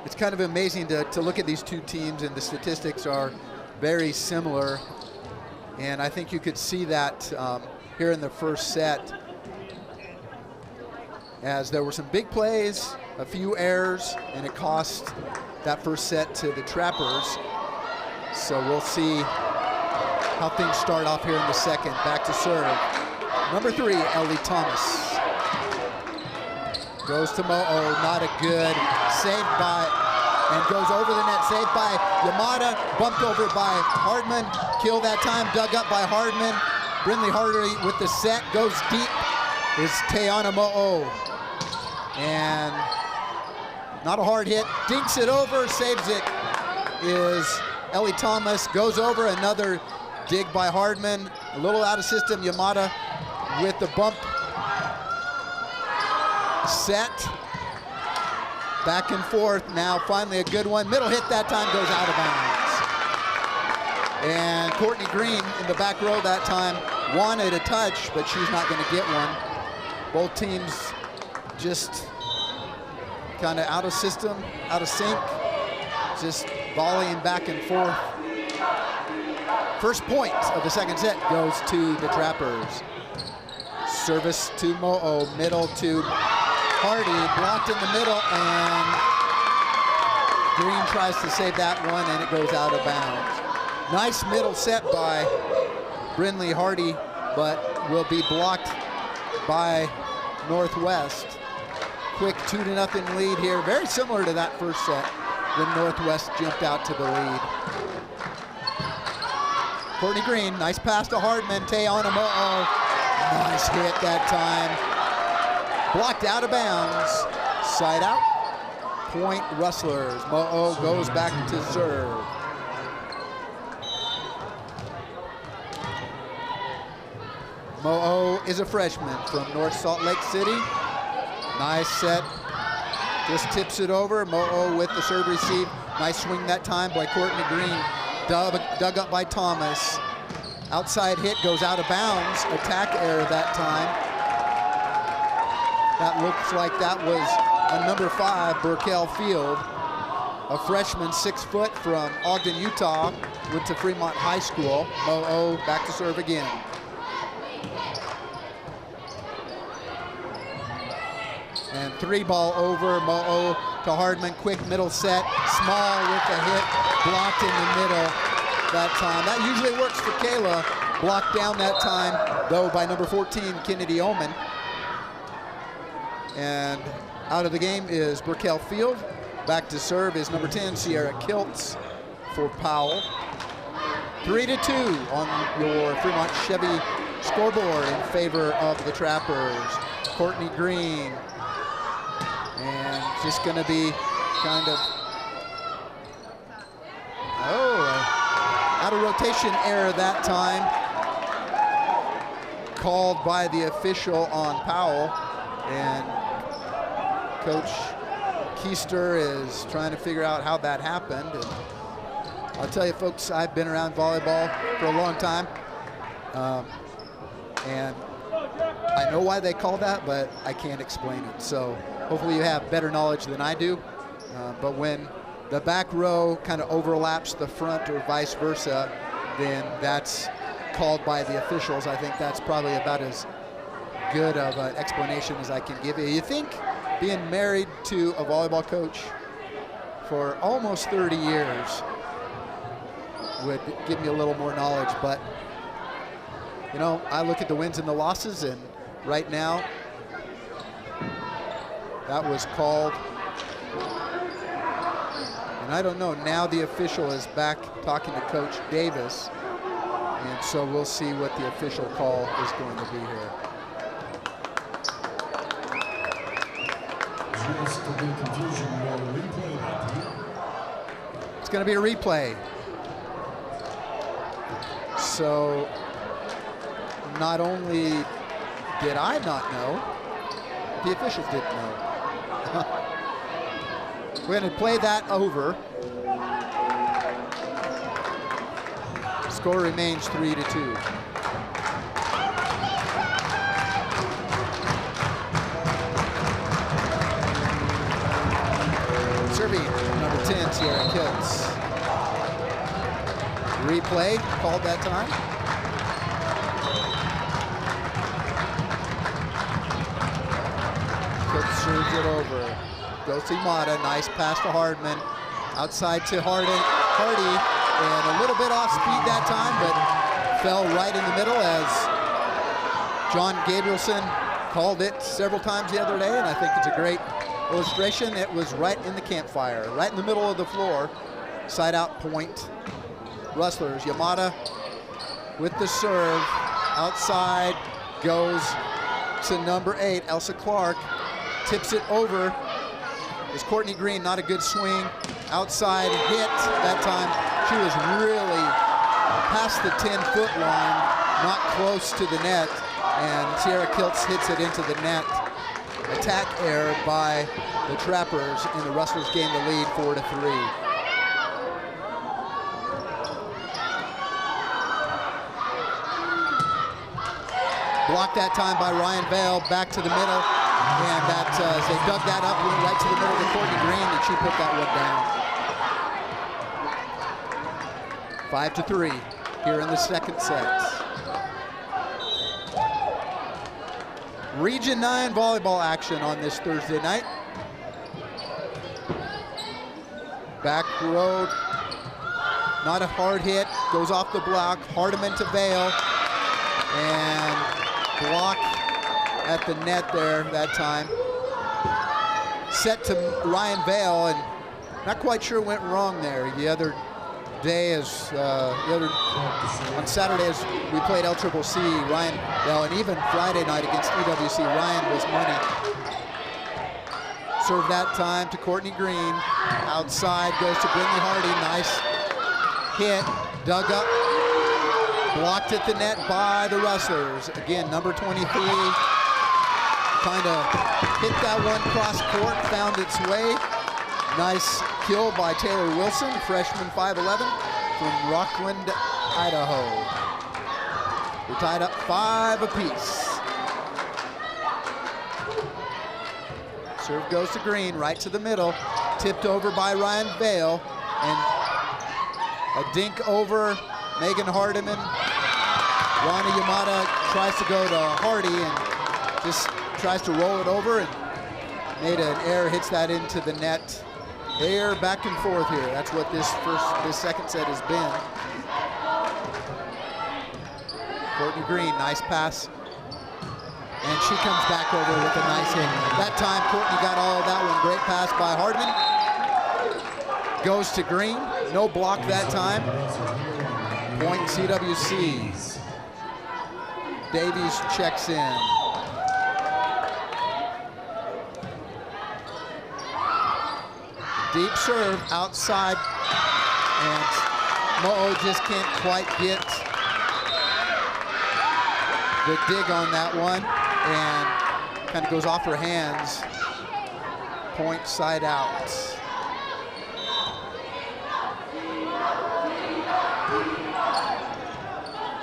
It's kind of amazing to look at these two teams, and the statistics are very similar. And I think you could see that here in the first set, as there were some big plays, a few errors, and it cost that first set to the Trappers. So we'll see how things start off here in the second. Back to serve. Number 3, Ellie Thomas. Goes to Mo'o, not a good. Saved by, and goes over the net. Saved by Yamada, bumped over by Hardman. Kill that time, dug up by Hardman. Brindley Hardy with the set, goes deep, is Tayana Mo'o. And not a hard hit, dinks it over, saves it, is Ellie Thomas. Goes over, another dig by Hardman, a little out of system. Yamada with the bump set. Back and forth now, finally a good one. Middle hit that time, goes out of bounds. And Courtney Green in the back row that time wanted a touch, but she's not gonna get one. Both teams just kind of out of system, out of sync, just volleying back and forth. First point of the second set goes to the Trappers. Service to Mo'o, middle to Hardy, blocked in the middle, and Green tries to save that one, and it goes out of bounds. Nice middle set by Brindley Hardy, but will be blocked by Northwest. Quick 2-0 lead here, very similar to that first set when Northwest jumped out to the lead. Courtney Green, nice pass to Hardman, Tayana Mo'o. Nice hit that time. Blocked out of bounds. Side out. Point Rustlers. Mo'o goes back to serve. Mo'o is a freshman from North Salt Lake City. Nice set. Just tips it over. Mo'o with the serve receive. Nice swing that time by Courtney Green. Dug up by Thomas. Outside hit goes out of bounds. Attack error that time. That looks like that was a number 5, Burkell Field. A freshman, 6 foot from Ogden, Utah. Went to Fremont High School. Mo'o back to serve again. And 3-ball over. Mo'o to Hardman. Quick middle set. Small with a hit. Blocked in the middle that time. That usually works for Kayla. Blocked down that time, though, by number 14, Kennedy Oman. And out of the game is Burkell Field. Back to serve is number 10, Sierra Kiltz for Powell. 3-2 on your Fremont Chevy scoreboard in favor of the Trappers. Courtney Green. And just gonna be kind of, out of rotation error that time. Called by the official on Powell. And Coach Keister is trying to figure out how that happened. And I'll tell you folks, I've been around volleyball for a long time. And I know why they call that, but I can't explain it. So hopefully you have better knowledge than I do. But when the back row kind of overlaps the front or vice versa, then that's called by the officials. I think that's probably about as good of an explanation as I can give you. You think being married to a volleyball coach for almost 30 years would give me a little more knowledge, but you know, I look at the wins and the losses, and right now that was called, and I don't know, now the official is back talking to Coach Davis, and so we'll see what the official call is going to be here. Just to be confusion, we'll replay that. It's going to be a replay. So not only did I not know, the officials didn't know. We're going to play that over. Score remains 3-2. Serving number 10, Sierra Kiltz. Replay called that time. Kiltz serves it over. Dulcie Mata, nice pass to Hardman. Outside to Hardy, and a little bit off speed that time, but fell right in the middle as John Gabrielson called it several times the other day, and I think it's a great illustration. It was right in the campfire, right in the middle of the floor. Side out point. Rustlers, Yamada with the serve. Outside goes to number 8, Elsa Clark. Tips it over. Is Courtney Green, not a good swing. Outside hit that time. She was really past the 10-foot line, not close to the net, and Sierra Kiltz hits it into the net. Attack error by the Trappers, and the Rustlers gain the lead 4-3. Blocked that time by Ryan Vale, back to the middle, and that as they dug that up, went right to the middle to Courtney Green, and she put that one down. 5-3 here in the second set. Region 9 volleyball action on this Thursday night. Back road, not a hard hit, goes off the block. Hardiman to Vale, and block at the net there that time. Set to Ryan Vale, and not quite sure what went wrong there. The other day, on Saturday as we played LCCC, Ryan Vale, and even Friday night against EWC, Ryan was money. Serve that time to Courtney Green. Outside goes to Brittany Hardy. Nice hit, dug up, blocked at the net by the Rustlers. Again, number 23, kind of hit that one cross court, found its way. Nice kill by Taylor Wilson, freshman 5'11", from Rockland, Idaho. We're tied up 5 apiece. Serve goes to Green, right to the middle, tipped over by Ryan Vale, and a dink over Megan Hardiman. Rana Yamada tries to go to Hardy and just tries to roll it over, and made an error, hits that into the net. They're back and forth here. That's what this second set has been. Courtney Green, nice pass. And she comes back over with a nice hit. That time, Courtney got all of that one. Great pass by Hardiman. Goes to Green. No block that time. Point CWC. Davies checks in. Deep serve outside, and Mo'o just can't quite get the dig on that one, and kind of goes off her hands. Point side out.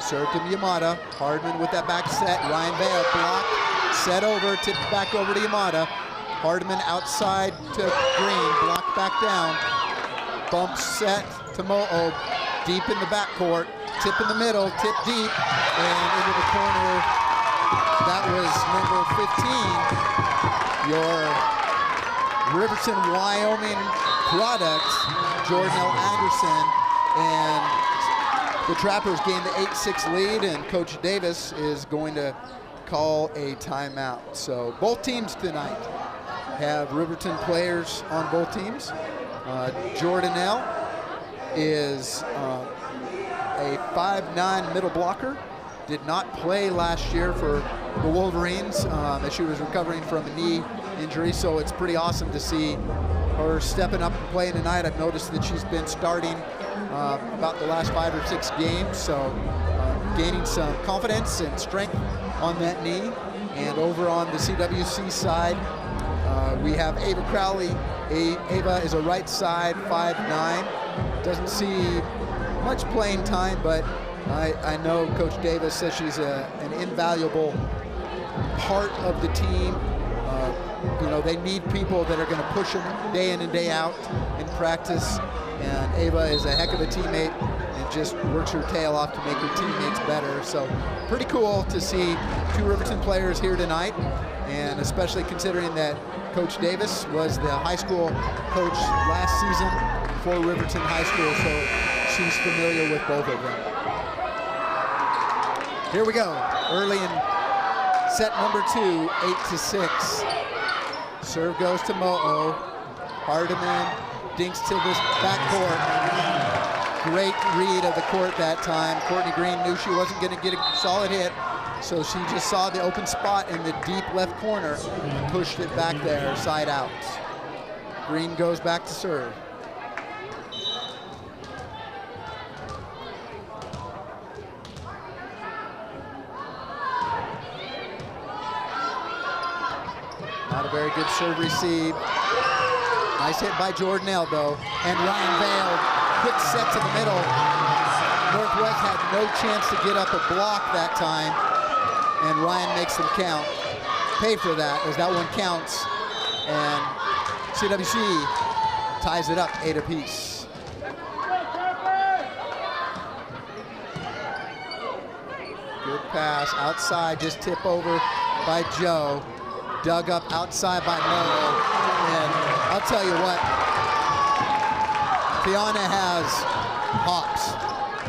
Serve to Yamada. Hardman with that back set. Ryan Vale block, set over, tipped back over to Yamada. Hardman outside to Green, blocked back down. Bump set to Mo'o, deep in the backcourt. Tip in the middle, tip deep, and into the corner. That was number 15, your Riverton, Wyoming product, Jordan L. Anderson. And the Trappers gain the 8-6 lead, and Coach Davis is going to call a timeout. So both teams tonight have Riverton players on both teams. Jordan L. is a 5'9" middle blocker. Did not play last year for the Wolverines as she was recovering from a knee injury, so it's pretty awesome to see her stepping up and playing tonight. I've noticed that she's been starting about the last 5 or 6 games, so gaining some confidence and strength on that knee. And over on the CWC side, we have Ava Crowley. Ava is a right side, 5'9". Doesn't see much playing time, but I know Coach Davis says she's an invaluable part of the team. You know, they need people that are going to push them day in and day out in practice. And Ava is a heck of a teammate and just works her tail off to make her teammates better. So pretty cool to see 2 Riverton players here tonight, and especially considering that Coach Davis was the high school coach last season for Riverton High School, so she's familiar with both of them. Here we go, early in set number 2, 8-6. Serve goes to Mo'o. Hardiman dinks to this backcourt. Great read of the court that time. Courtney Green knew she wasn't going to get a solid hit, so she just saw the open spot in the deep left corner and pushed it back there, side out. Green goes back to serve. Not a very good serve receive. Nice hit by Jordan L, though. And Ryan Vale, quick set to the middle. Northwest had no chance to get up a block that time, and Ryan makes them count. Pay for that, as that one counts. And CWC ties it up 8 apiece. Good pass outside, just tip over. by Joe, dug up outside by Mo, and I'll tell you what, Tiana has hops,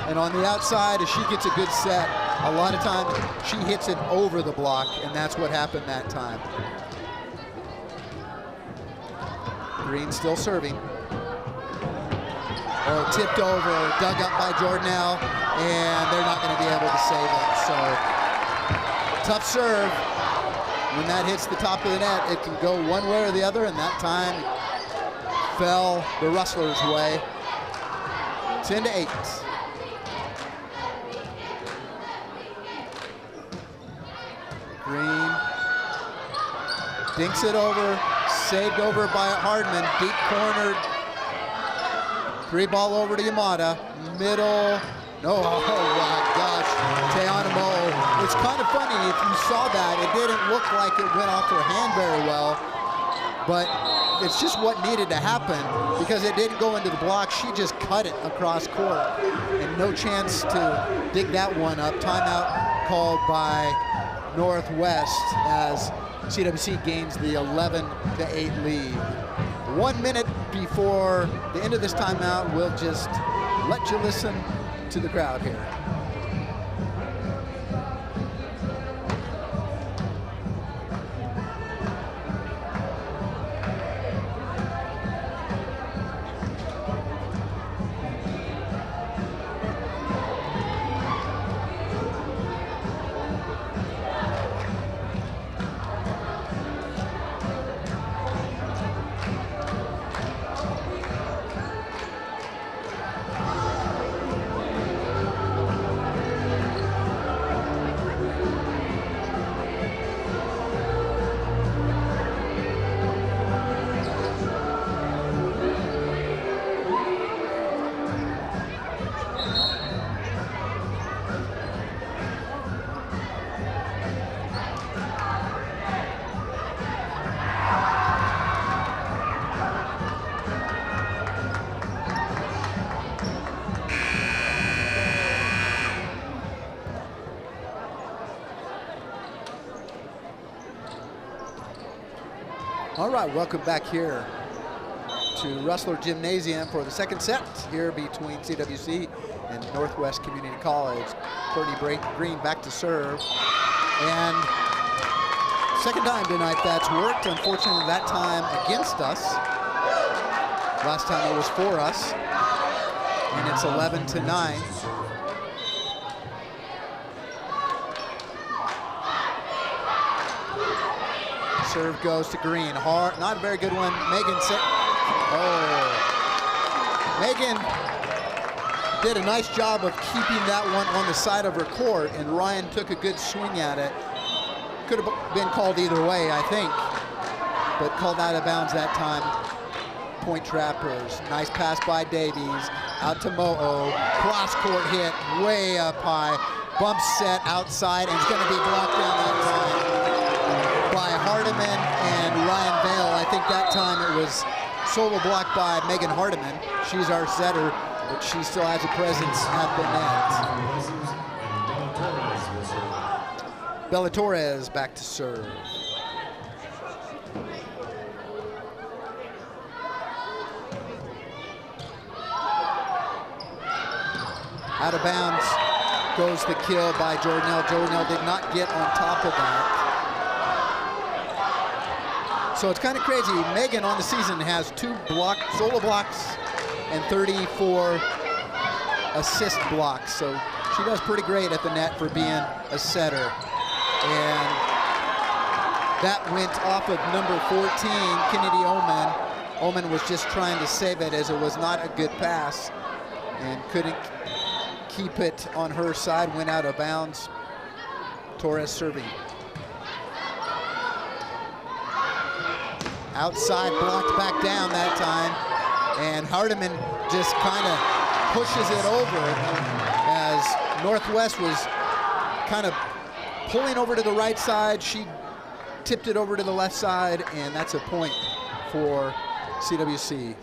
and on the outside, if she gets a good set, a lot of times she hits it over the block, and that's what happened that time. Green still serving. Oh, tipped over, dug up by Jordanelle, and they're not going to be able to save it. So, tough serve. When that hits the top of the net, it can go one way or the other, and that time fell the Rustlers' way. 10-8. Green dinks it over, saved over by Hardman, deep cornered. 3-ball over to Yamada, middle. No, oh my gosh, Tiana Mo. It's kind of funny, if you saw that, it didn't look like it went off her hand very well, but it's just what needed to happen because it didn't go into the block. She just cut it across court, and no chance to dig that one up. Timeout called by Northwest as CWC gains the 11-8 lead. 1 minute before the end of this timeout, we'll just let you listen to the crowd here. All right, welcome back here to Rustler Gymnasium for the second set here between CWC and Northwest Community College. Courtney Green back to serve. And second time tonight that's worked. Unfortunately, that time against us. Last time it was for us. And it's 11-9. Serve goes to Green. Hard, not a very good one. Megan set. Oh. Megan did a nice job of keeping that one on the side of her court, and Ryan took a good swing at it. Could have been called either way, I think, but called out of bounds that time. Point Trappers. Nice pass by Davies. Out to Mo'o. Cross court hit way up high. Bump set outside, and it's going to be blocked down that time by Hardiman and Ryan Vale. I think that time it was solo blocked by Megan Hardiman. She's our setter, but she still has a presence at the net. Bella Torres back to serve. Out of bounds goes the kill by Jordanelle. Jordanelle did not get on top of that. So it's kind of crazy. Megan on the season has 2 solo blocks and 34 assist blocks. So she does pretty great at the net for being a setter. And that went off of number 14, Kennedy Oman. Oman was just trying to save it as it was not a good pass and couldn't keep it on her side, went out of bounds. Torres serving. Outside, blocked back down that time, and Hardiman just kind of pushes it over as Northwest was kind of pulling over to the right side. She tipped it over to the left side, and that's a point for CWC.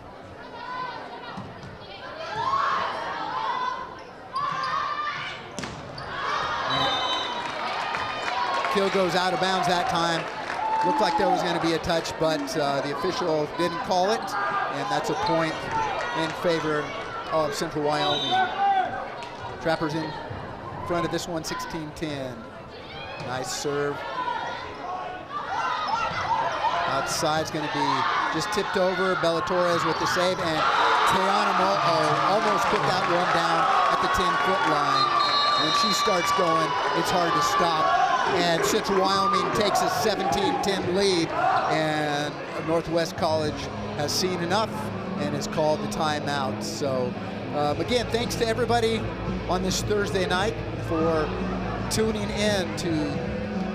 Kill goes out of bounds that time. Looked like there was going to be a touch, but the official didn't call it, and that's a point in favor of Central Wyoming. Trappers in front of this one, 16-10. Nice serve. Outside's going to be just tipped over. Bella Torres with the save, and Tayana Mo'o almost put that one down at the 10-foot line. When she starts going, it's hard to stop. And Central Wyoming takes a 17-10 lead, and Northwest College has seen enough and has called the timeout. So again, thanks to everybody on this Thursday night for tuning in to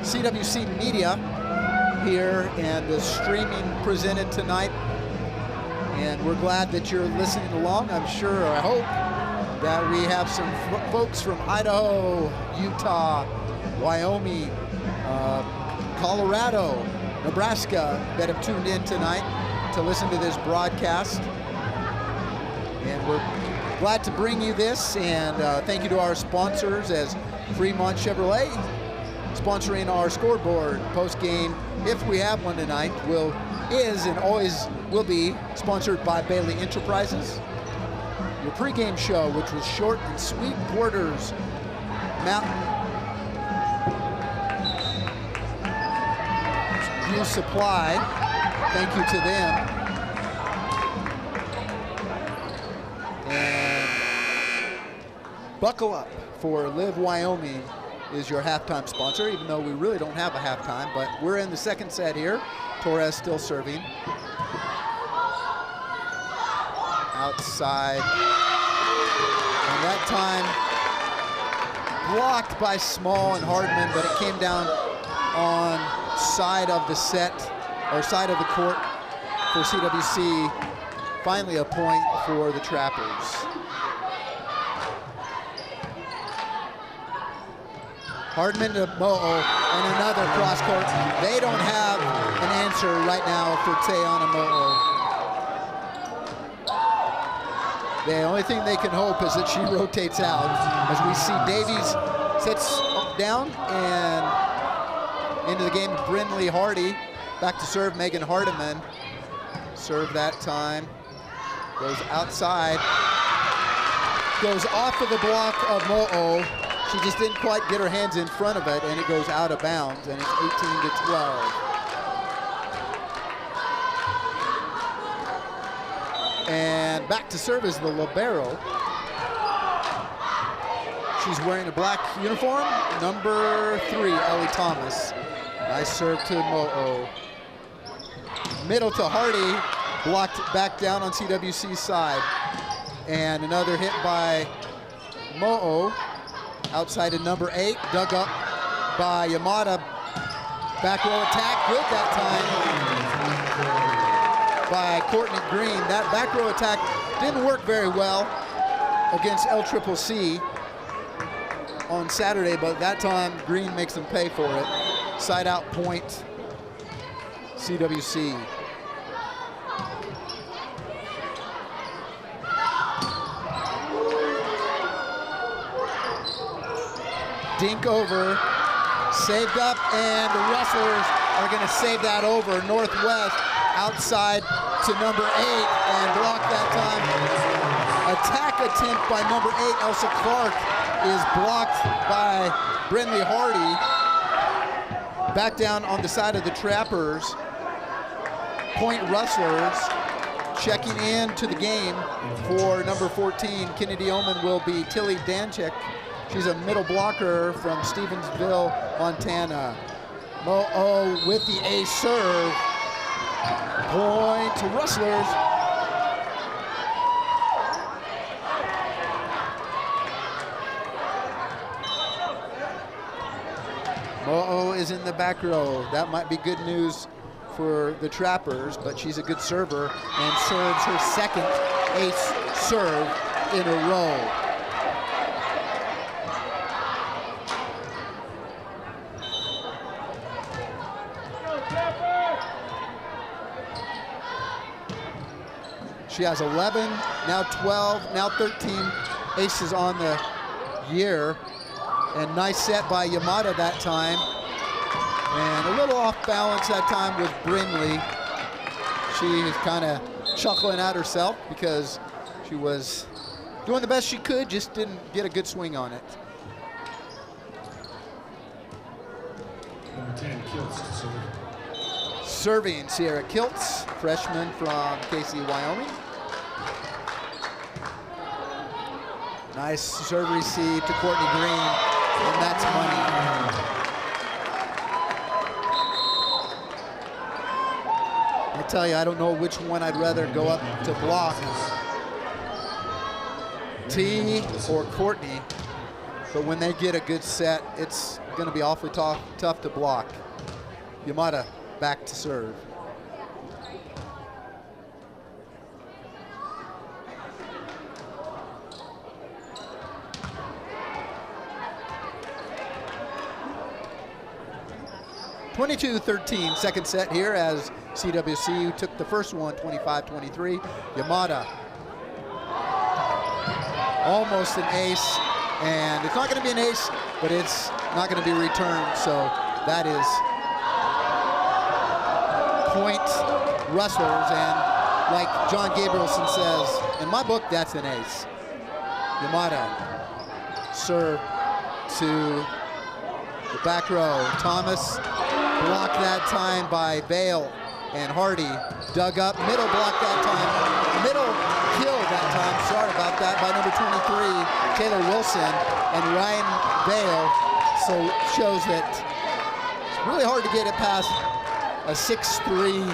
CWC Media here and the streaming presented tonight. And we're glad that you're listening along. I'm sure, I hope, that we have some folks from Idaho, Utah, Wyoming, Colorado, Nebraska that have tuned in tonight to listen to this broadcast. And we're glad to bring you this, and thank you to our sponsors as Fremont Chevrolet sponsoring our scoreboard post-game, if we have one tonight, is and always will be sponsored by Bailey Enterprises. Your pregame show, which was short and sweet, Porter's Mountain View Supply. Thank you to them. And Buckle Up for Live Wyoming is your halftime sponsor, even though we really don't have a halftime, but we're in the second set here. Torres still serving. Outside. And that time blocked by Small and Hardman, but it came down on side of the set, or side of the court for CWC. Finally a point for the Trappers. Hardman to Mo'o, and another cross court. They don't have an answer right now for Tayana Mo'o. The only thing they can hope is that she rotates out. As we see Davies sits down and into the game, Brinley Hardy. Back to serve, Megan Hardiman. Serve that time. Goes outside. Goes off of the block of Mo'o. She just didn't quite get her hands in front of it, and it goes out of bounds, and it's 18-12. And back to serve is the libero. She's wearing a black uniform, number 3, Ellie Thomas. Nice serve to Mo'o. Middle to Hardy, blocked back down on CWC's side. And another hit by Mo'o. Outside of number 8, dug up by Yamada. Back row attack, good that time by Courtney Green. That back row attack didn't work very well against LCCC on Saturday, but that time Green makes them pay for it. Side out point, CWC. Dink over, saved up, and the Rustlers are going to save that over. Northwest outside to number 8 and block that time. Attack attempt by number 8, Elsa Clark, is blocked by Brinley Hardy. Back down on the side of the Trappers. Point Rustlers. Checking in to the game for number 14, Kennedy Oman, will be Tilly Danchik. She's a middle blocker from Stevensville, Montana. Mo'o with the ace serve. Point to Rustlers. Mo'o is in the back row. That might be good news for the Trappers, but she's a good server and serves her second ace serve in a row. She has 11, now 12, now 13 aces on the year. And nice set by Yamada that time. And a little off balance that time with Brinley. She is kind of chuckling at herself because she was doing the best she could, just didn't get a good swing on it. Number 10, Kiltz to serve. Serving Sierra Kiltz, freshman from KC, Wyoming. Nice serve receive to Courtney Green, and that's money. I tell you, I don't know which one I'd rather go up to block, T or Courtney, but when they get a good set, it's going to be awfully tough to block. Yamada back to serve. (22-13) second set here as CWC took the first one 25-23. Yamada almost an ace, and it's not going to be an ace, but it's not going to be returned, so that is point Rustlers, and like John Gabrielson says, in my book, that's an ace. Yamada serve to the back row. Thomas blocked that time by Vale, and Hardy dug up, middle blocked that time, middle killed that time, sorry about that, by number 23, Taylor Wilson, and Ryan Vale, so shows that it's really hard to get it past a 6'3"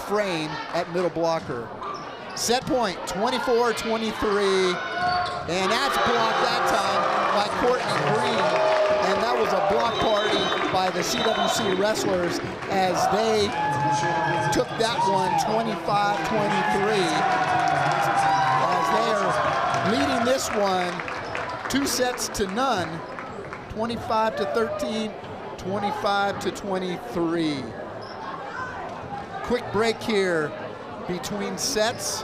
frame at middle blocker. Set point, 24-23, and that's blocked that time by Courtney Green, and that was a block party by the CWC wrestlers as they took that one 25-23, as they are leading this one 2-0, 25-13, 25-23. Quick break here between sets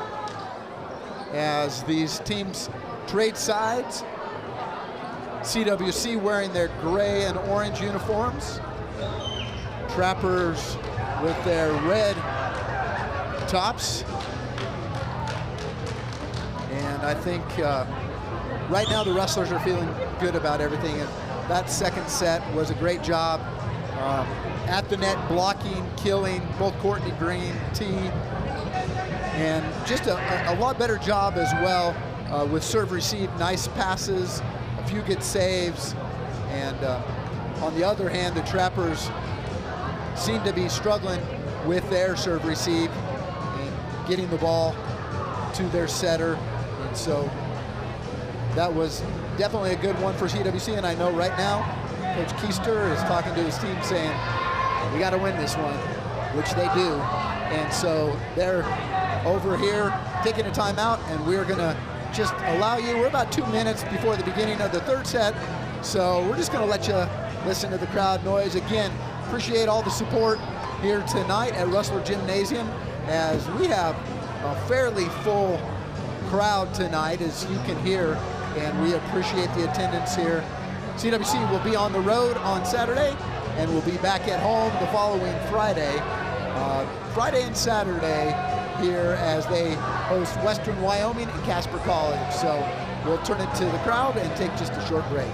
as these teams trade sides. CWC wearing their gray and orange uniforms. Trappers with their red tops. And I think right now the wrestlers are feeling good about everything. And that second set was a great job at the net, blocking, killing both Courtney Green, T, and just a lot better job as well with serve receive, nice passes, a few good saves, and on the other hand, the Trappers seem to be struggling with their serve receive and getting the ball to their setter, and so that was definitely a good one for CWC, and I know right now Coach Keister is talking to his team saying, we got to win this one, which they do, and so they're over here taking a timeout, and we're going to just allow you, we're about 2 minutes before the beginning of the third set, so we're just going to let you listen to the crowd noise. Again, appreciate all the support here tonight at Rustler Gymnasium, as we have a fairly full crowd tonight, as you can hear, and we appreciate the attendance here. CWC will be on the road on Saturday, and we'll be back at home the following Friday. Friday and Saturday here as they host Western Wyoming and Casper College. So we'll turn it to the crowd and take just a short break.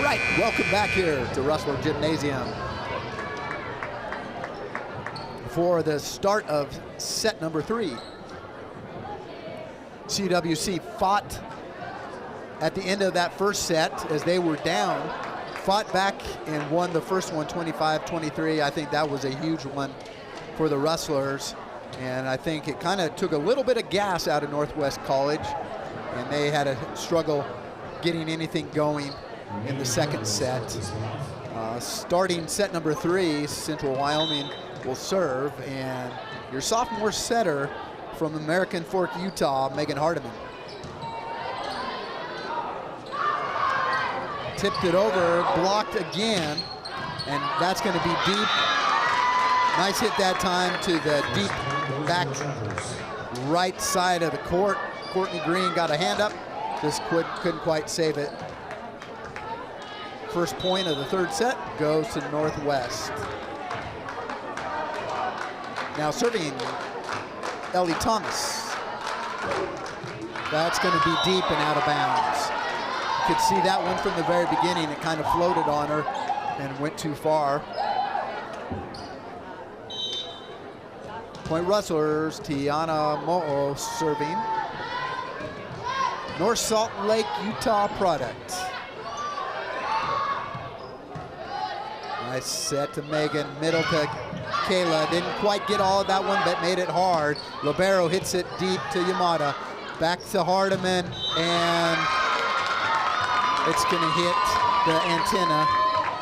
right, welcome back here to Rustler Gymnasium for the start of set number 3. CWC fought at the end of that first set as they were down, fought back and won the first one 25-23. I think that was a huge one for the Rustlers, and I think it kind of took a little bit of gas out of Northwest College, and they had a struggle getting anything going in the second set. Starting set number 3, Central Wyoming will serve, and your sophomore setter from American Fork, Utah, Megan Hardiman. Tipped it over, blocked again, and that's going to be deep. Nice hit that time to the deep back right side of the court. Courtney Green got a hand up, just couldn't quite save it. First point of the third set goes to Northwest. Now serving Ellie Thomas. That's going to be deep and out of bounds. You could see that one from the very beginning. It kind of floated on her and went too far. Point Rustlers, Tiana Mo'o serving. North Salt Lake, Utah product. Nice set to Megan, middle to Kayla. Didn't quite get all of that one, but made it hard. Libero hits it deep to Yamada. Back to Hardiman, and it's gonna hit the antenna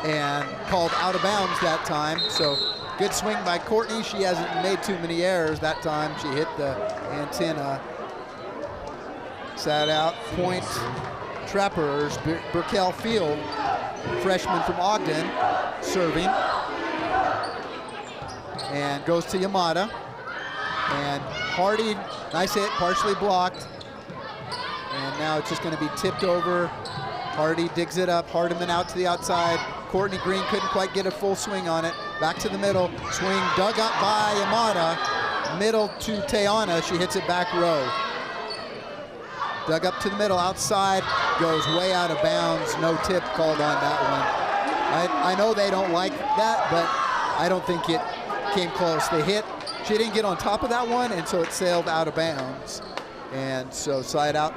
and called out of bounds that time. So good swing by Courtney. She hasn't made too many errors that time. She hit the antenna. Sat out, point Trappers, Burkell Field, freshman from Ogden, serving. And goes to Yamada. And Hardy, nice hit, partially blocked. And now it's just gonna be tipped over. Hardy digs it up, Hardiman out to the outside. Courtney Green couldn't quite get a full swing on it. Back to the middle, swing dug up by Yamada. Middle to Teana, she hits it back row. Dug up to the middle, outside, goes way out of bounds. No tip called on that one. I know they don't like that, but I don't think it came close. They hit, she didn't get on top of that one, and so it sailed out of bounds. And so side out,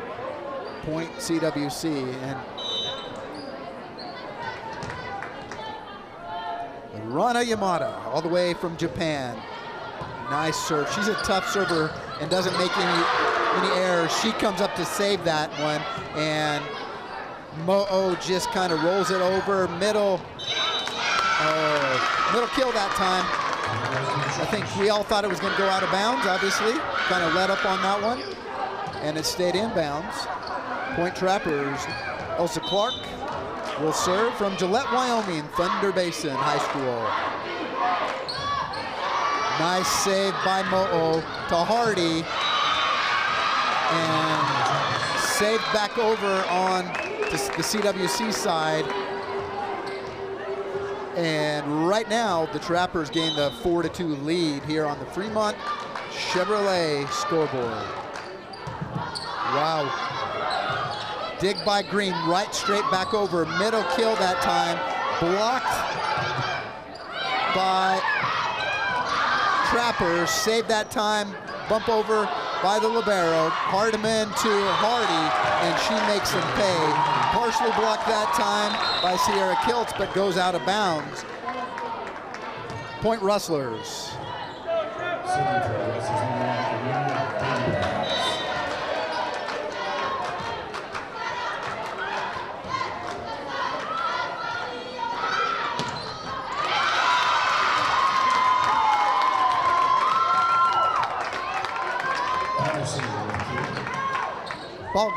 point CWC. And Rana Yamada, all the way from Japan. Nice serve. She's a tough server and doesn't make any errors. She comes up to save that one, and Mo'o just kind of rolls it over middle. Middle kill that time. I think we all thought it was going to go out of bounds, obviously. Kind of let up on that one, and it stayed in bounds. Point Trappers, Elsa Clark will serve from Gillette, Wyoming, Thunder Basin High School. Nice save by Mo'o to Hardy, and saved back over on the CWC side. And right now, the Trappers gain the 4-2 lead here on the Fremont Chevrolet scoreboard. Wow. Dig by Green, right straight back over, middle kill that time, blocked by Trappers, saved that time, bump over by the libero, Hardiman to Hardy, and she makes him pay. Partially blocked that time by Sierra Kiltz, but goes out of bounds. Point Rustlers. Ball.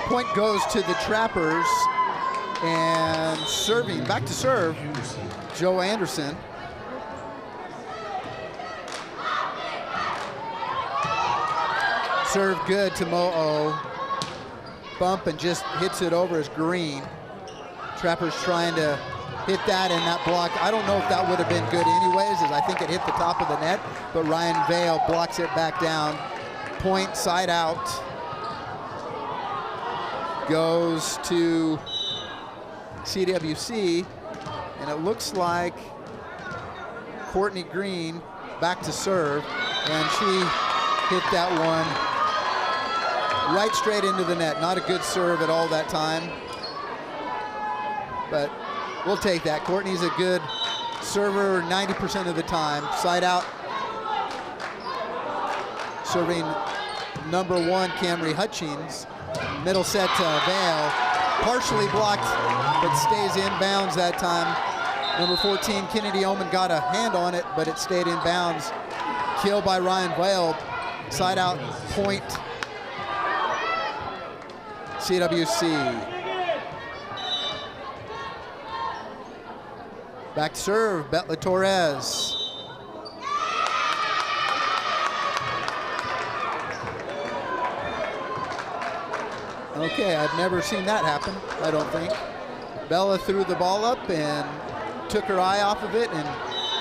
Point goes to the Trappers, and serving, back to serve, Joe Anderson. Serve good to Mo'o. Bump and just hits it over as Green. Trappers trying to hit that and that block. I don't know if that would have been good anyways, as I think it hit the top of the net, but Ryan Vale blocks it back down. Point side out. Goes to CWC, and it looks like Courtney Green back to serve, and she hit that one right straight into the net. Not a good serve at all that time, but we'll take that. Courtney's a good server 90% of the time. Side out, serving number 1, Camry Hutchings. Middle set to Vale, partially blocked, but stays in bounds that time. Number 14, Kennedy Oman, got a hand on it, but it stayed in bounds. Kill by Ryan Vale. Side out, point, CWC. Back to serve, Betla Torres. Okay, I've never seen that happen, I don't think. Bella threw the ball up and took her eye off of it and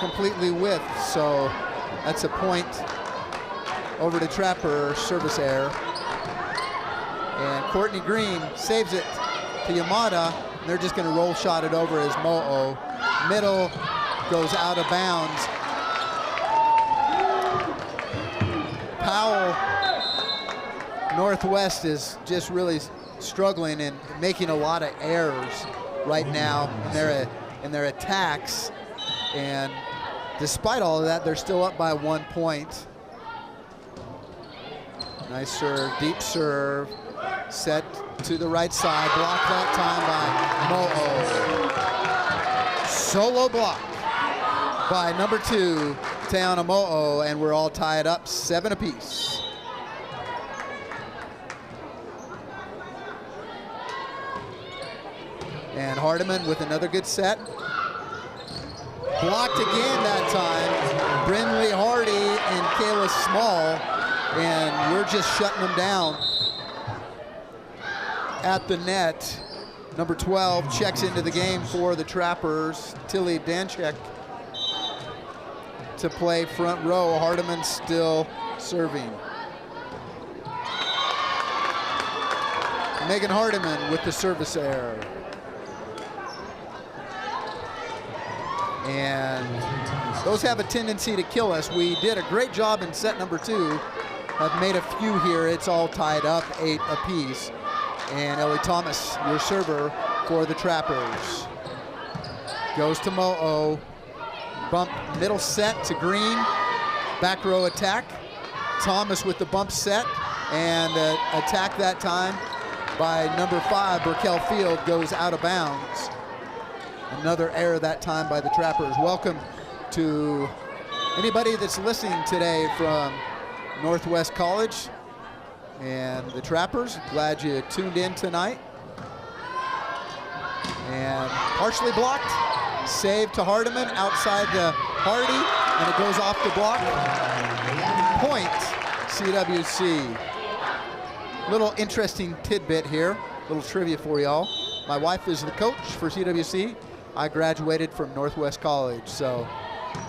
completely whiffed. So that's a point over to Trapper, service error. And Courtney Green saves it to Yamada. And they're just going to roll shot it over as Mo'o. Middle goes out of bounds. Powell Northwest is just really struggling and making a lot of errors right now in their attacks. And despite all of that, they're still up by 1 point. Nice serve, deep serve, set to the right side, blocked that time by Mo'o. Solo block by number 2, Teana Mo'o, and we're all tied up 7 apiece. And Hardiman with another good set. Blocked again that time. Brynlee Hardy and Kayla Small, and we're just shutting them down at the net. Number 12 checks into the game for the Trappers. Tilly Danchek to play front row. Hardiman still serving. Megan Hardiman with the service error. And those have a tendency to kill us. We did a great job in set number 2. Have made a few here. It's all tied up, 8 apiece. And Ellie Thomas, your server for the Trappers. Goes to Mo'o. Bump middle set to Green. Back row attack. Thomas with the bump set. And attack that time by number 5, Burkell Field, goes out of bounds. Another error that time by the Trappers. Welcome to anybody that's listening today from Northwest College and the Trappers. Glad you tuned in tonight. And partially blocked. Save to Hardiman outside the Hardy, and it goes off the block. Point, CWC. Little interesting tidbit here. Little trivia for y'all. My wife is the coach for CWC. I graduated from Northwest College, so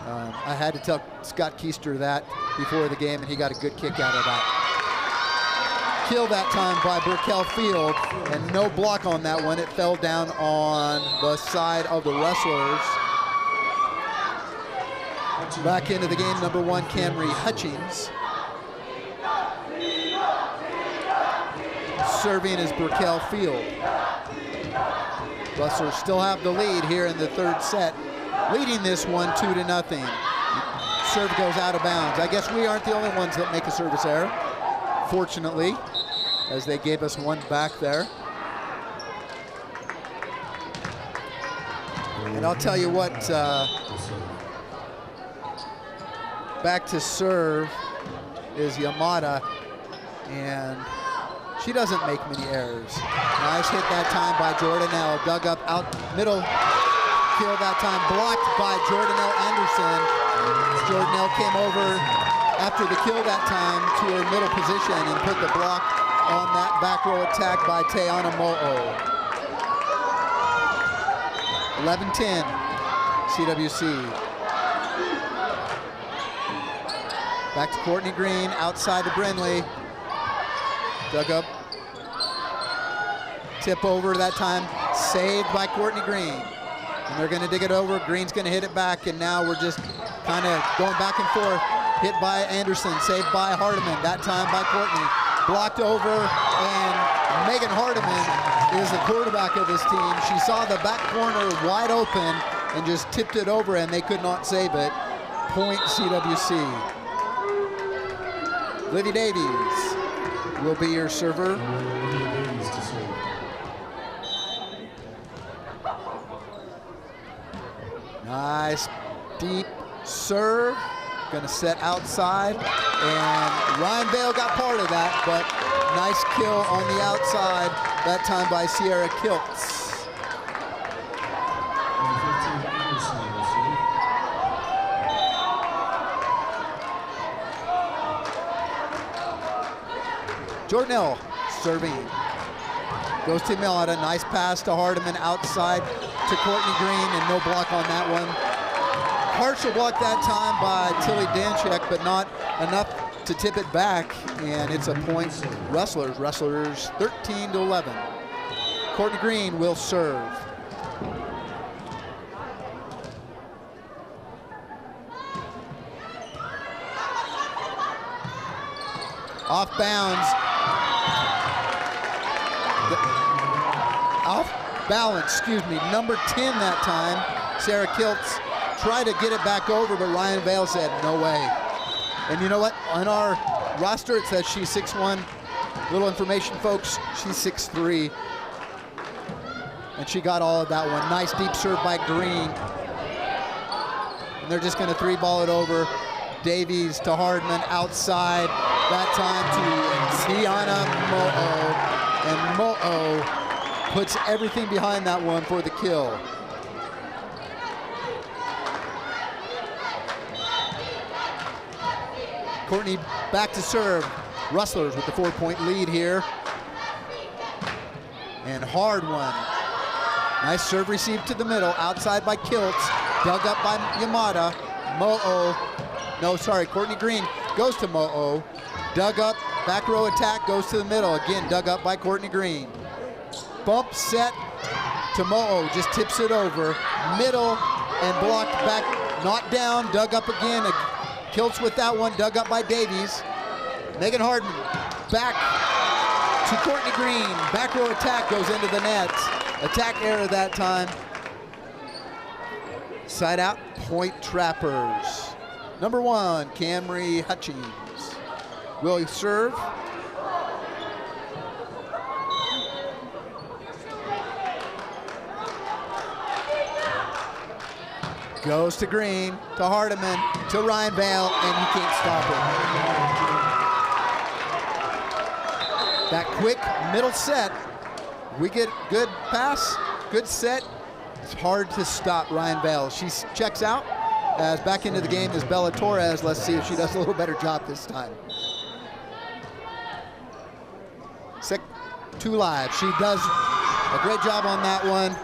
I had to tell Scott Keister that before the game, and he got a good kick out of that. Kill that time by Burkell Field, and no block on that one. It fell down on the side of the wrestlers. Back into the game, number 1, Camry Hutchings. Serving is Burkell Field. Rustlers still have the lead here in the 3rd set, leading this one 2-0. Serve goes out of bounds. I guess we aren't the only ones that make a service error, fortunately, as they gave us one back there. And I'll tell you what, back to serve is Yamada, and she doesn't make many errors. Nice hit that time by Jordanelle. Dug up out middle. Kill that time. Blocked by Jordanelle Anderson. Jordanelle came over after the kill that time to her middle position and put the block on that back row attack by Teana Mo'o. 11-10, CWC. Back to Courtney Green, outside to Brynlee. Dug up. Tip over that time. saved by Courtney Green. And they're gonna dig it over. Green's gonna hit it back, and now we're just kind of going back and forth. Hit by Anderson, saved by Hardiman, that time by Courtney. Blocked over, and Megan Hardiman is the quarterback of this team. She saw the back corner wide open and just tipped it over, and they could not save it. Point CWC. Livy Davies will be your server. Nice deep serve. Gonna set outside, and Ryan Bale got part of that, but nice kill on the outside, that time by Sierra Kiltz. Jordanelle serving. Goes to Milata, nice pass to Hardiman outside to Courtney Green, and no block on that one. Partial block that time by Tilly Danchek, but not enough to tip it back, and it's a point. Rustlers 13-11. Courtney Green will serve. Off bounds. Off balance, excuse me, number 10 that time. Sarah Kiltz tried to get it back over, but Ryan Vale said, no way. And you know what? On our roster, it says she's 6'1". Little information, folks, she's 6'3". And she got all of that one. Nice deep serve by Green. And they're just gonna 3-ball it over. Davies to Hardman outside. That time to Tiana Mo'o. And Mo'o puts everything behind that one for the kill. Courtney back to serve. Rustlers with the 4-point lead here. And hard one. Nice serve received to the middle, outside by Kiltz, dug up by Yamada. Courtney Green goes to Mo'o. Dug up, back row attack, goes to the middle. Again, dug up by Courtney Green. Bump set to Mo'o, just tips it over. Middle and blocked back, not down, dug up again. Kiltz with that one, dug up by Davies. Megan Harden back to Courtney Green. Back row attack goes into the net. Attack error that time. Side out, point Trappers. Number 1, Camry Hutchings will serve. Goes to Green, to Hardiman, to Ryan Vale, and he can't stop it. That quick middle set, we get good pass, good set. It's hard to stop Ryan Vale. She checks out. As back into the game is Bella Torres. Let's see if she does a little better job this time. 2 live. She does a great job on that one.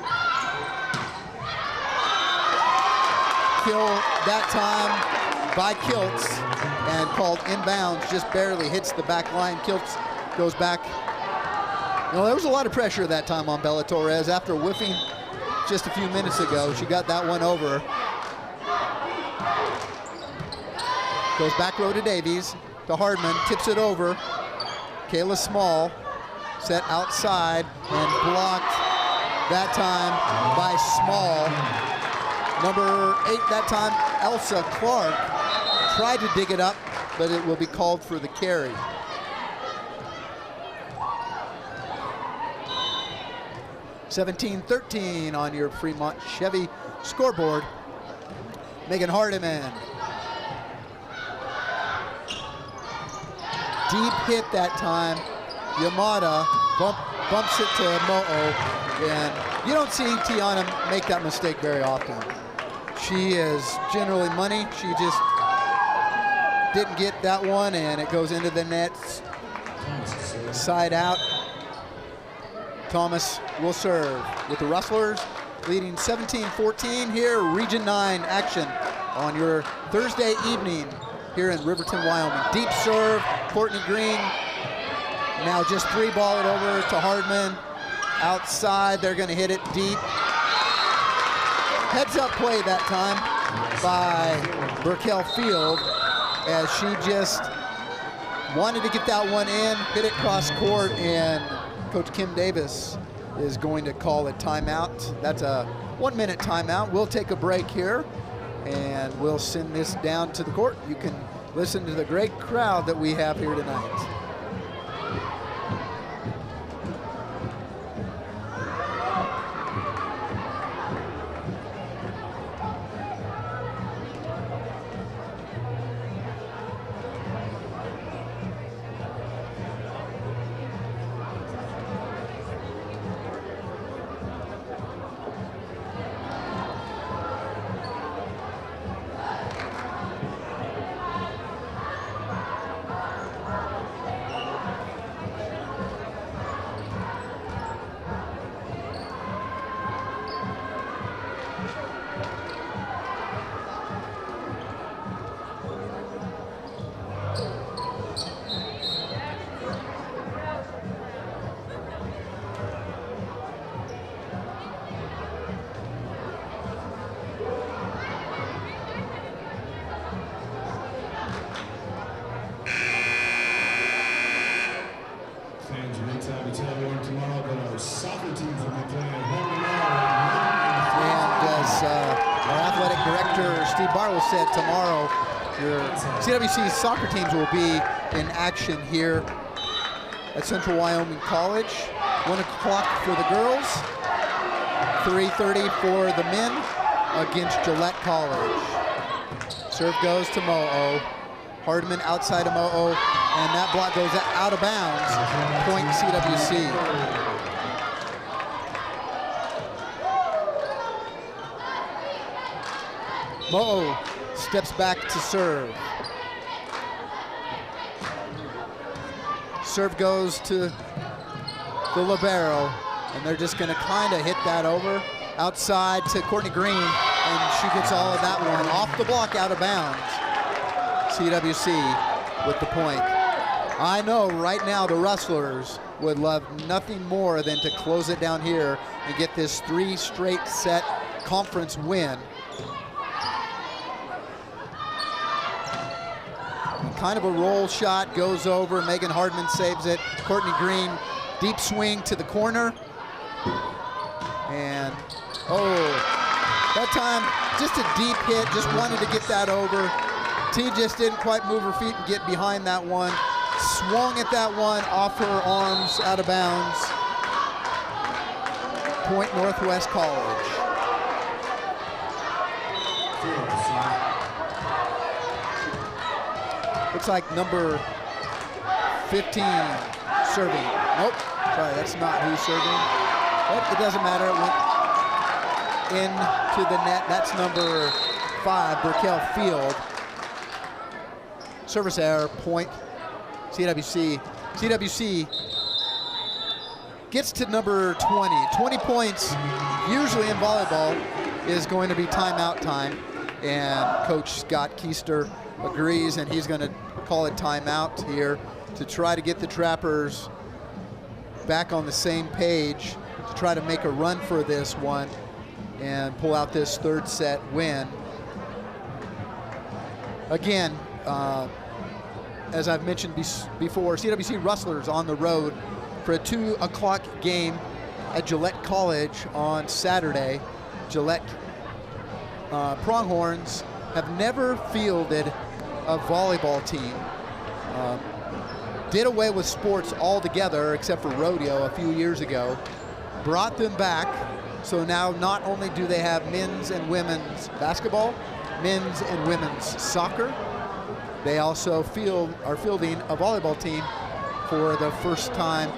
Kill that time by Kiltz and called inbounds, just barely hits the back line. Kiltz goes back. You know, there was a lot of pressure that time on Bella Torres after whiffing just a few minutes ago. She got that one over. Goes back row to Davies, to Hardman, tips it over. Kayla Small set outside and blocked that time by Small. Number 8 that time, Elsa Clark, tried to dig it up, but it will be called for the carry. (17-13) on your Fremont Chevy scoreboard. Megan Hardiman. Deep hit that time. Yamada bumps it to Mo'o, and you don't see Tiana make that mistake very often. She is generally money. She just didn't get that one, and it goes into the nets. Side out. Thomas will serve with the Rustlers leading 17-14 here. Region 9 action on your Thursday evening here in Riverton, Wyoming. Deep serve, Courtney Green. Now just 3-ball it over to Hardman. outside. They're going to hit it deep. Heads-up play that time by Burkell Field, as she just wanted to get that one in, hit it cross court, and Coach Kim Davis is going to call a timeout. That's a 1-minute timeout. We'll take a break here, and we'll send this down to the court. You can listen to the great crowd that we have here tonight. Said tomorrow your CWC soccer teams will be in action here at Central Wyoming College. 1 o'clock for the girls, 3:30 for the men against Gillette College. Serve goes to Mo'o. Hardman outside of Mo'o, and that block goes out of bounds. Point CWC. Mo'o steps back to serve. Serve goes to the libero, and they're just gonna kind of hit that over. Outside to Courtney Green, and she gets all of that one off the block, out of bounds. CWC with the point. I know right now the Rustlers would love nothing more than to close it down here and get this 3 straight set conference win. Kind of a roll shot, goes over. Megan Hardman saves it. Courtney Green, deep swing to the corner. And, oh, that time, just a deep hit, just wanted to get that over. T just didn't quite move her feet and get behind that one. Swung at that one, off her arms, out of bounds. Point Northwest College. Looks like number 15 serving. Nope, sorry, that's not who's serving. But it doesn't matter, it went into the net. That's number 5, Burkell Field. Service error, point CWC. CWC gets to number 20. 20 points, usually in volleyball, is going to be timeout time. And Coach Scott Keister agrees, and he's going to call it timeout here to try to get the Trappers back on the same page to try to make a run for this one and pull out this 3rd set win. Again, as I've mentioned before, CWC Rustlers on the road for a 2 o'clock game at Gillette College on Saturday. Gillette Pronghorns have never fielded a volleyball team. Did away with sports altogether except for rodeo a few years ago. Brought them back, so now not only do they have men's and women's basketball, men's and women's soccer, they also are fielding a volleyball team for the first time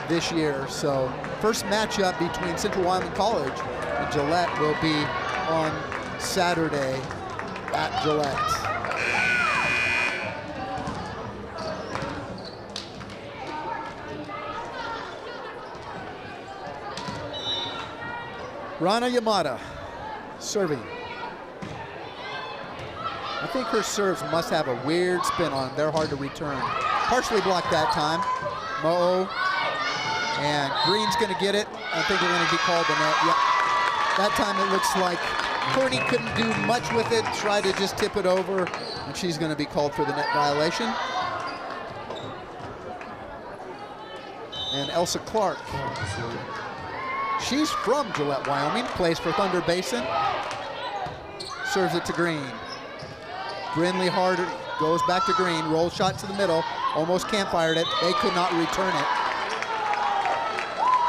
this year. So first matchup between Central Wyoming College and Gillette will be on Saturday at Gillette. Rana Yamada serving. I think her serves must have a weird spin on them. They're hard to return. Partially blocked that time. Mo'o, and Green's gonna get it. I think they're going to be called the net. Yep. That time it looks like Courtney couldn't do much with it, tried to just tip it over, and she's going to be called for the net violation. And Elsa Clark, she's from Gillette, Wyoming, plays for Thunder Basin, serves it to Green. Brindley Harder goes back to Green, roll shot to the middle, almost campfired it. They could not return it.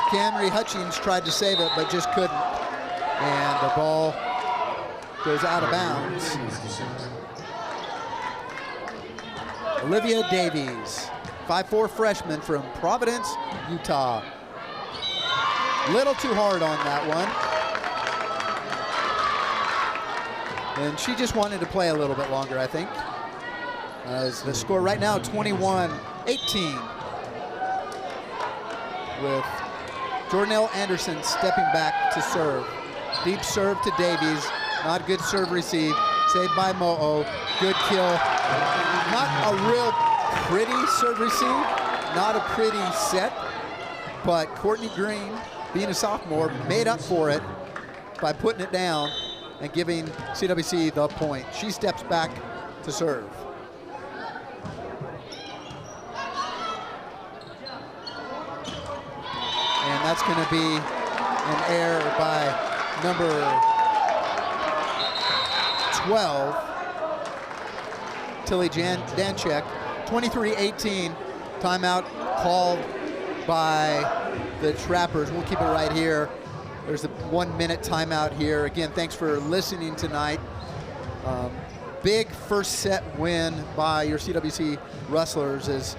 Camry Hutchings tried to save it, but just couldn't. And the ball goes out of bounds. Olivia Davies, 5'4" freshman from Providence, Utah. Little too hard on that one. And she just wanted to play a little bit longer, I think. As the score right now, 21-18. With Jordanelle Anderson stepping back to serve. Deep serve to Davies. Not a good serve receive. Saved by Mo'o. Good kill. Not a real pretty serve receive. Not a pretty set. But Courtney Green, being a sophomore, made up for it by putting it down and giving CWC the point. She steps back to serve. And that's going to be an error by number 12, Tilly Danchek. 23-18, timeout called by the Trappers. We'll keep it right here. There's a 1 minute timeout here. Again, thanks for listening tonight. Big first set win by your CWC Rustlers as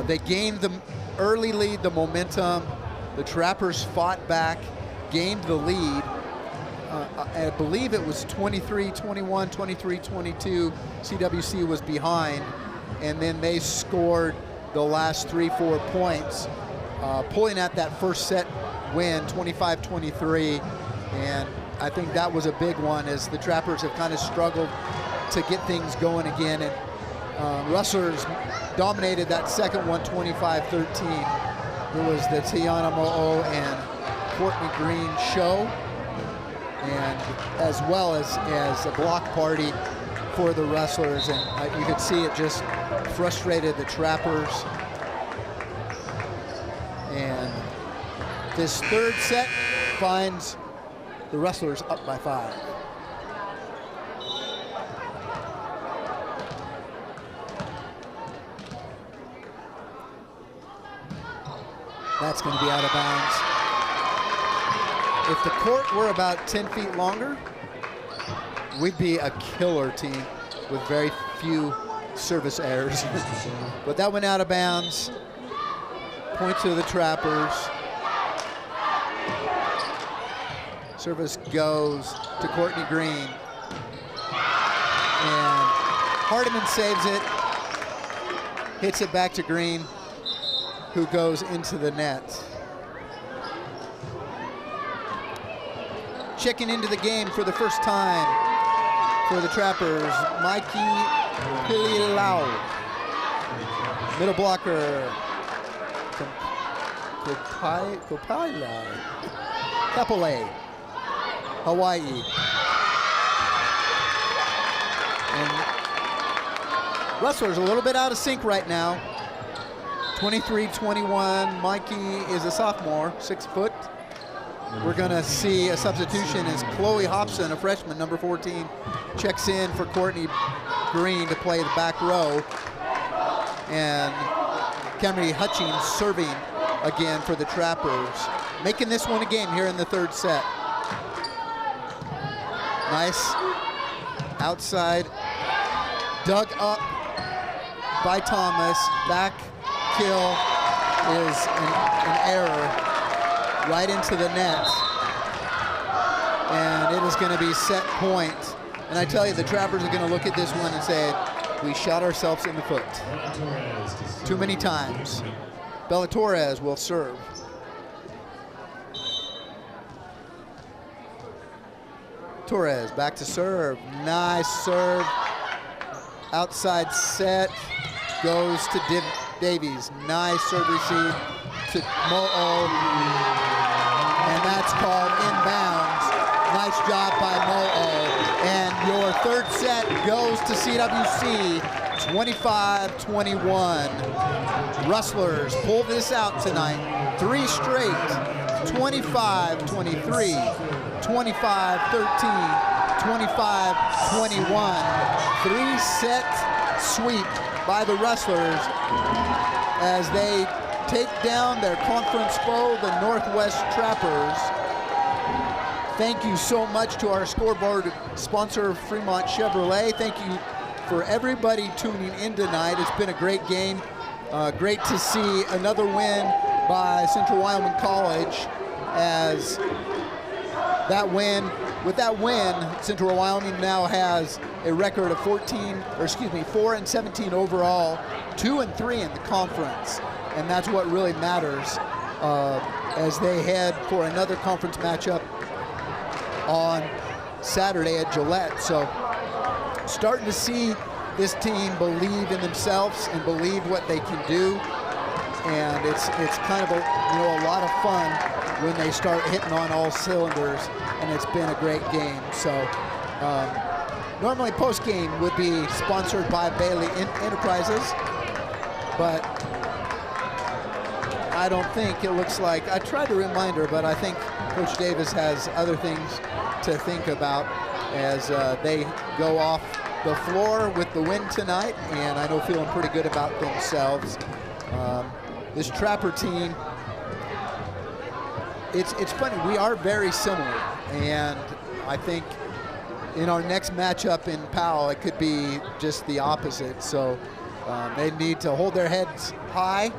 they gained the early lead, the momentum. The Trappers fought back, gained the lead. I believe it was 23-21, 23-22. CWC was behind, and then they scored the last 3-4 points, pulling at that first set win, 25-23. And I think that was a big one as the Trappers have kind of struggled to get things going again. And Rustlers dominated that second one, 25-13. It was the Tiana Mo'o and Courtney Green show, and as well as a block party for the Rustlers. And you could see it just frustrated the Trappers. And this third set finds the Rustlers up by 5. That's going to be out of bounds. If the court were about 10 feet longer, we'd be a killer team with very few service errors. But that went out of bounds. Point to the Trappers. Service goes to Courtney Green. And Hardiman saves it. Hits it back to Green, who goes into the net. Checking into the game for the first time for the Trappers, Mikey Pililau. Middle blocker from Kapolei, Hawaii. And Rustlers a little bit out of sync right now. 23-21, Mikey is a sophomore, 6 foot. We're gonna see a substitution as Chloe Hobson, a freshman, number 14, checks in for Courtney Green to play the back row. And Camry Hutchings serving again for the Trappers, making this one a game here in the third set. Nice outside, dug up by Thomas, back kill is an error right into the net, and it is going to be set point. And I tell you, the Trappers are going to look at this one and say, we shot ourselves in the foot too many times. Bella Torres will serve. Torres back to serve. Nice serve. Outside set goes to Davies. Nice serve receive to Mo'o. that's called inbounds. Nice job by Mo'o. And your third set goes to CWC, 25-21. Rustlers pull this out tonight. 3 straight, 25-23, 25-13, 25-21. 3-set sweep by the Rustlers as they take down their conference foe, the Northwest Trappers. Thank you so much to our scoreboard sponsor, Fremont Chevrolet. Thank you for everybody tuning in tonight. It's been a great game. Great to see another win by Central Wyoming College, as with that win, Central Wyoming now has a record of 4-17 overall, 2-3 in the conference, and that's what really matters as they head for another conference matchup on Saturday at Gillette. So starting to see this team believe in themselves and believe what they can do, and it's kind of a lot of fun when they start hitting on all cylinders, and it's been a great game. So normally postgame would be sponsored by Bailey Enterprises, but I don't think, it looks like, I tried to remind her, but I think Coach Davis has other things to think about as they go off the floor with the win tonight, and I know feeling pretty good about themselves. This Trapper team, it's funny, we are very similar, and I think in our next matchup in Powell, it could be just the opposite. So they need to hold their heads high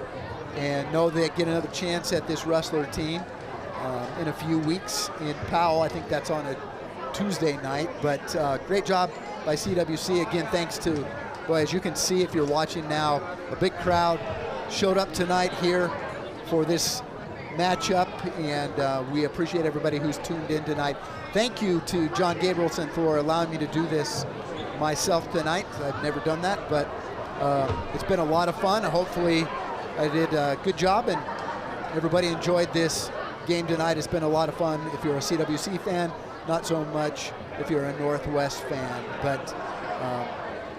and know they get another chance at this Rustler team in a few weeks in Powell. I think that's on a Tuesday night, but great job by CWC. Again, thanks to, boy, as you can see if you're watching now, a big crowd showed up tonight here for this matchup, and we appreciate everybody who's tuned in tonight. Thank you to John Gabrielson for allowing me to do this myself tonight. I've never done that, but it's been a lot of fun. Hopefully I did a good job and everybody enjoyed this game tonight. It's been a lot of fun if you're a CWC fan, not so much if you're a Northwest fan, but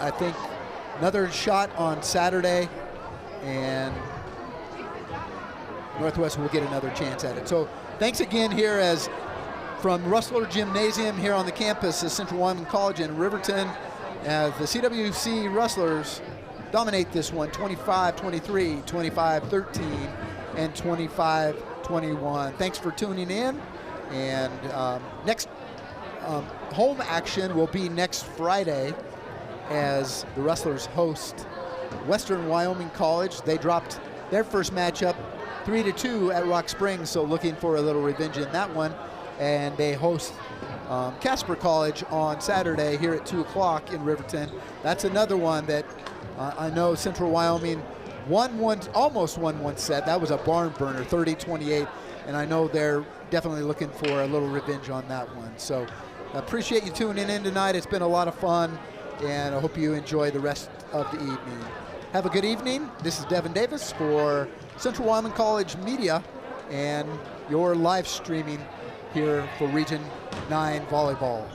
I think another shot on Saturday, and Northwest will get another chance at it. So thanks again here as from Rustler Gymnasium here on the campus of Central Wyoming College in Riverton, as the CWC Rustlers dominate this one 25-23, 25-13, and 25-21. Thanks for tuning in, and next home action will be next Friday as the Rustlers host Western Wyoming College. They dropped their first matchup 3-2 at Rock Springs, so looking for a little revenge in that one. And they host Casper College on Saturday here at 2 o'clock in Riverton. That's another one that I know Central Wyoming almost won one set. That was a barn burner, 30-28, and I know they're definitely looking for a little revenge on that one. So I appreciate you tuning in tonight. It's been a lot of fun, and I hope you enjoy the rest of the evening. Have a good evening. This is Devin Davis for Central Wyoming College Media and your live streaming here for Region 9 Volleyball.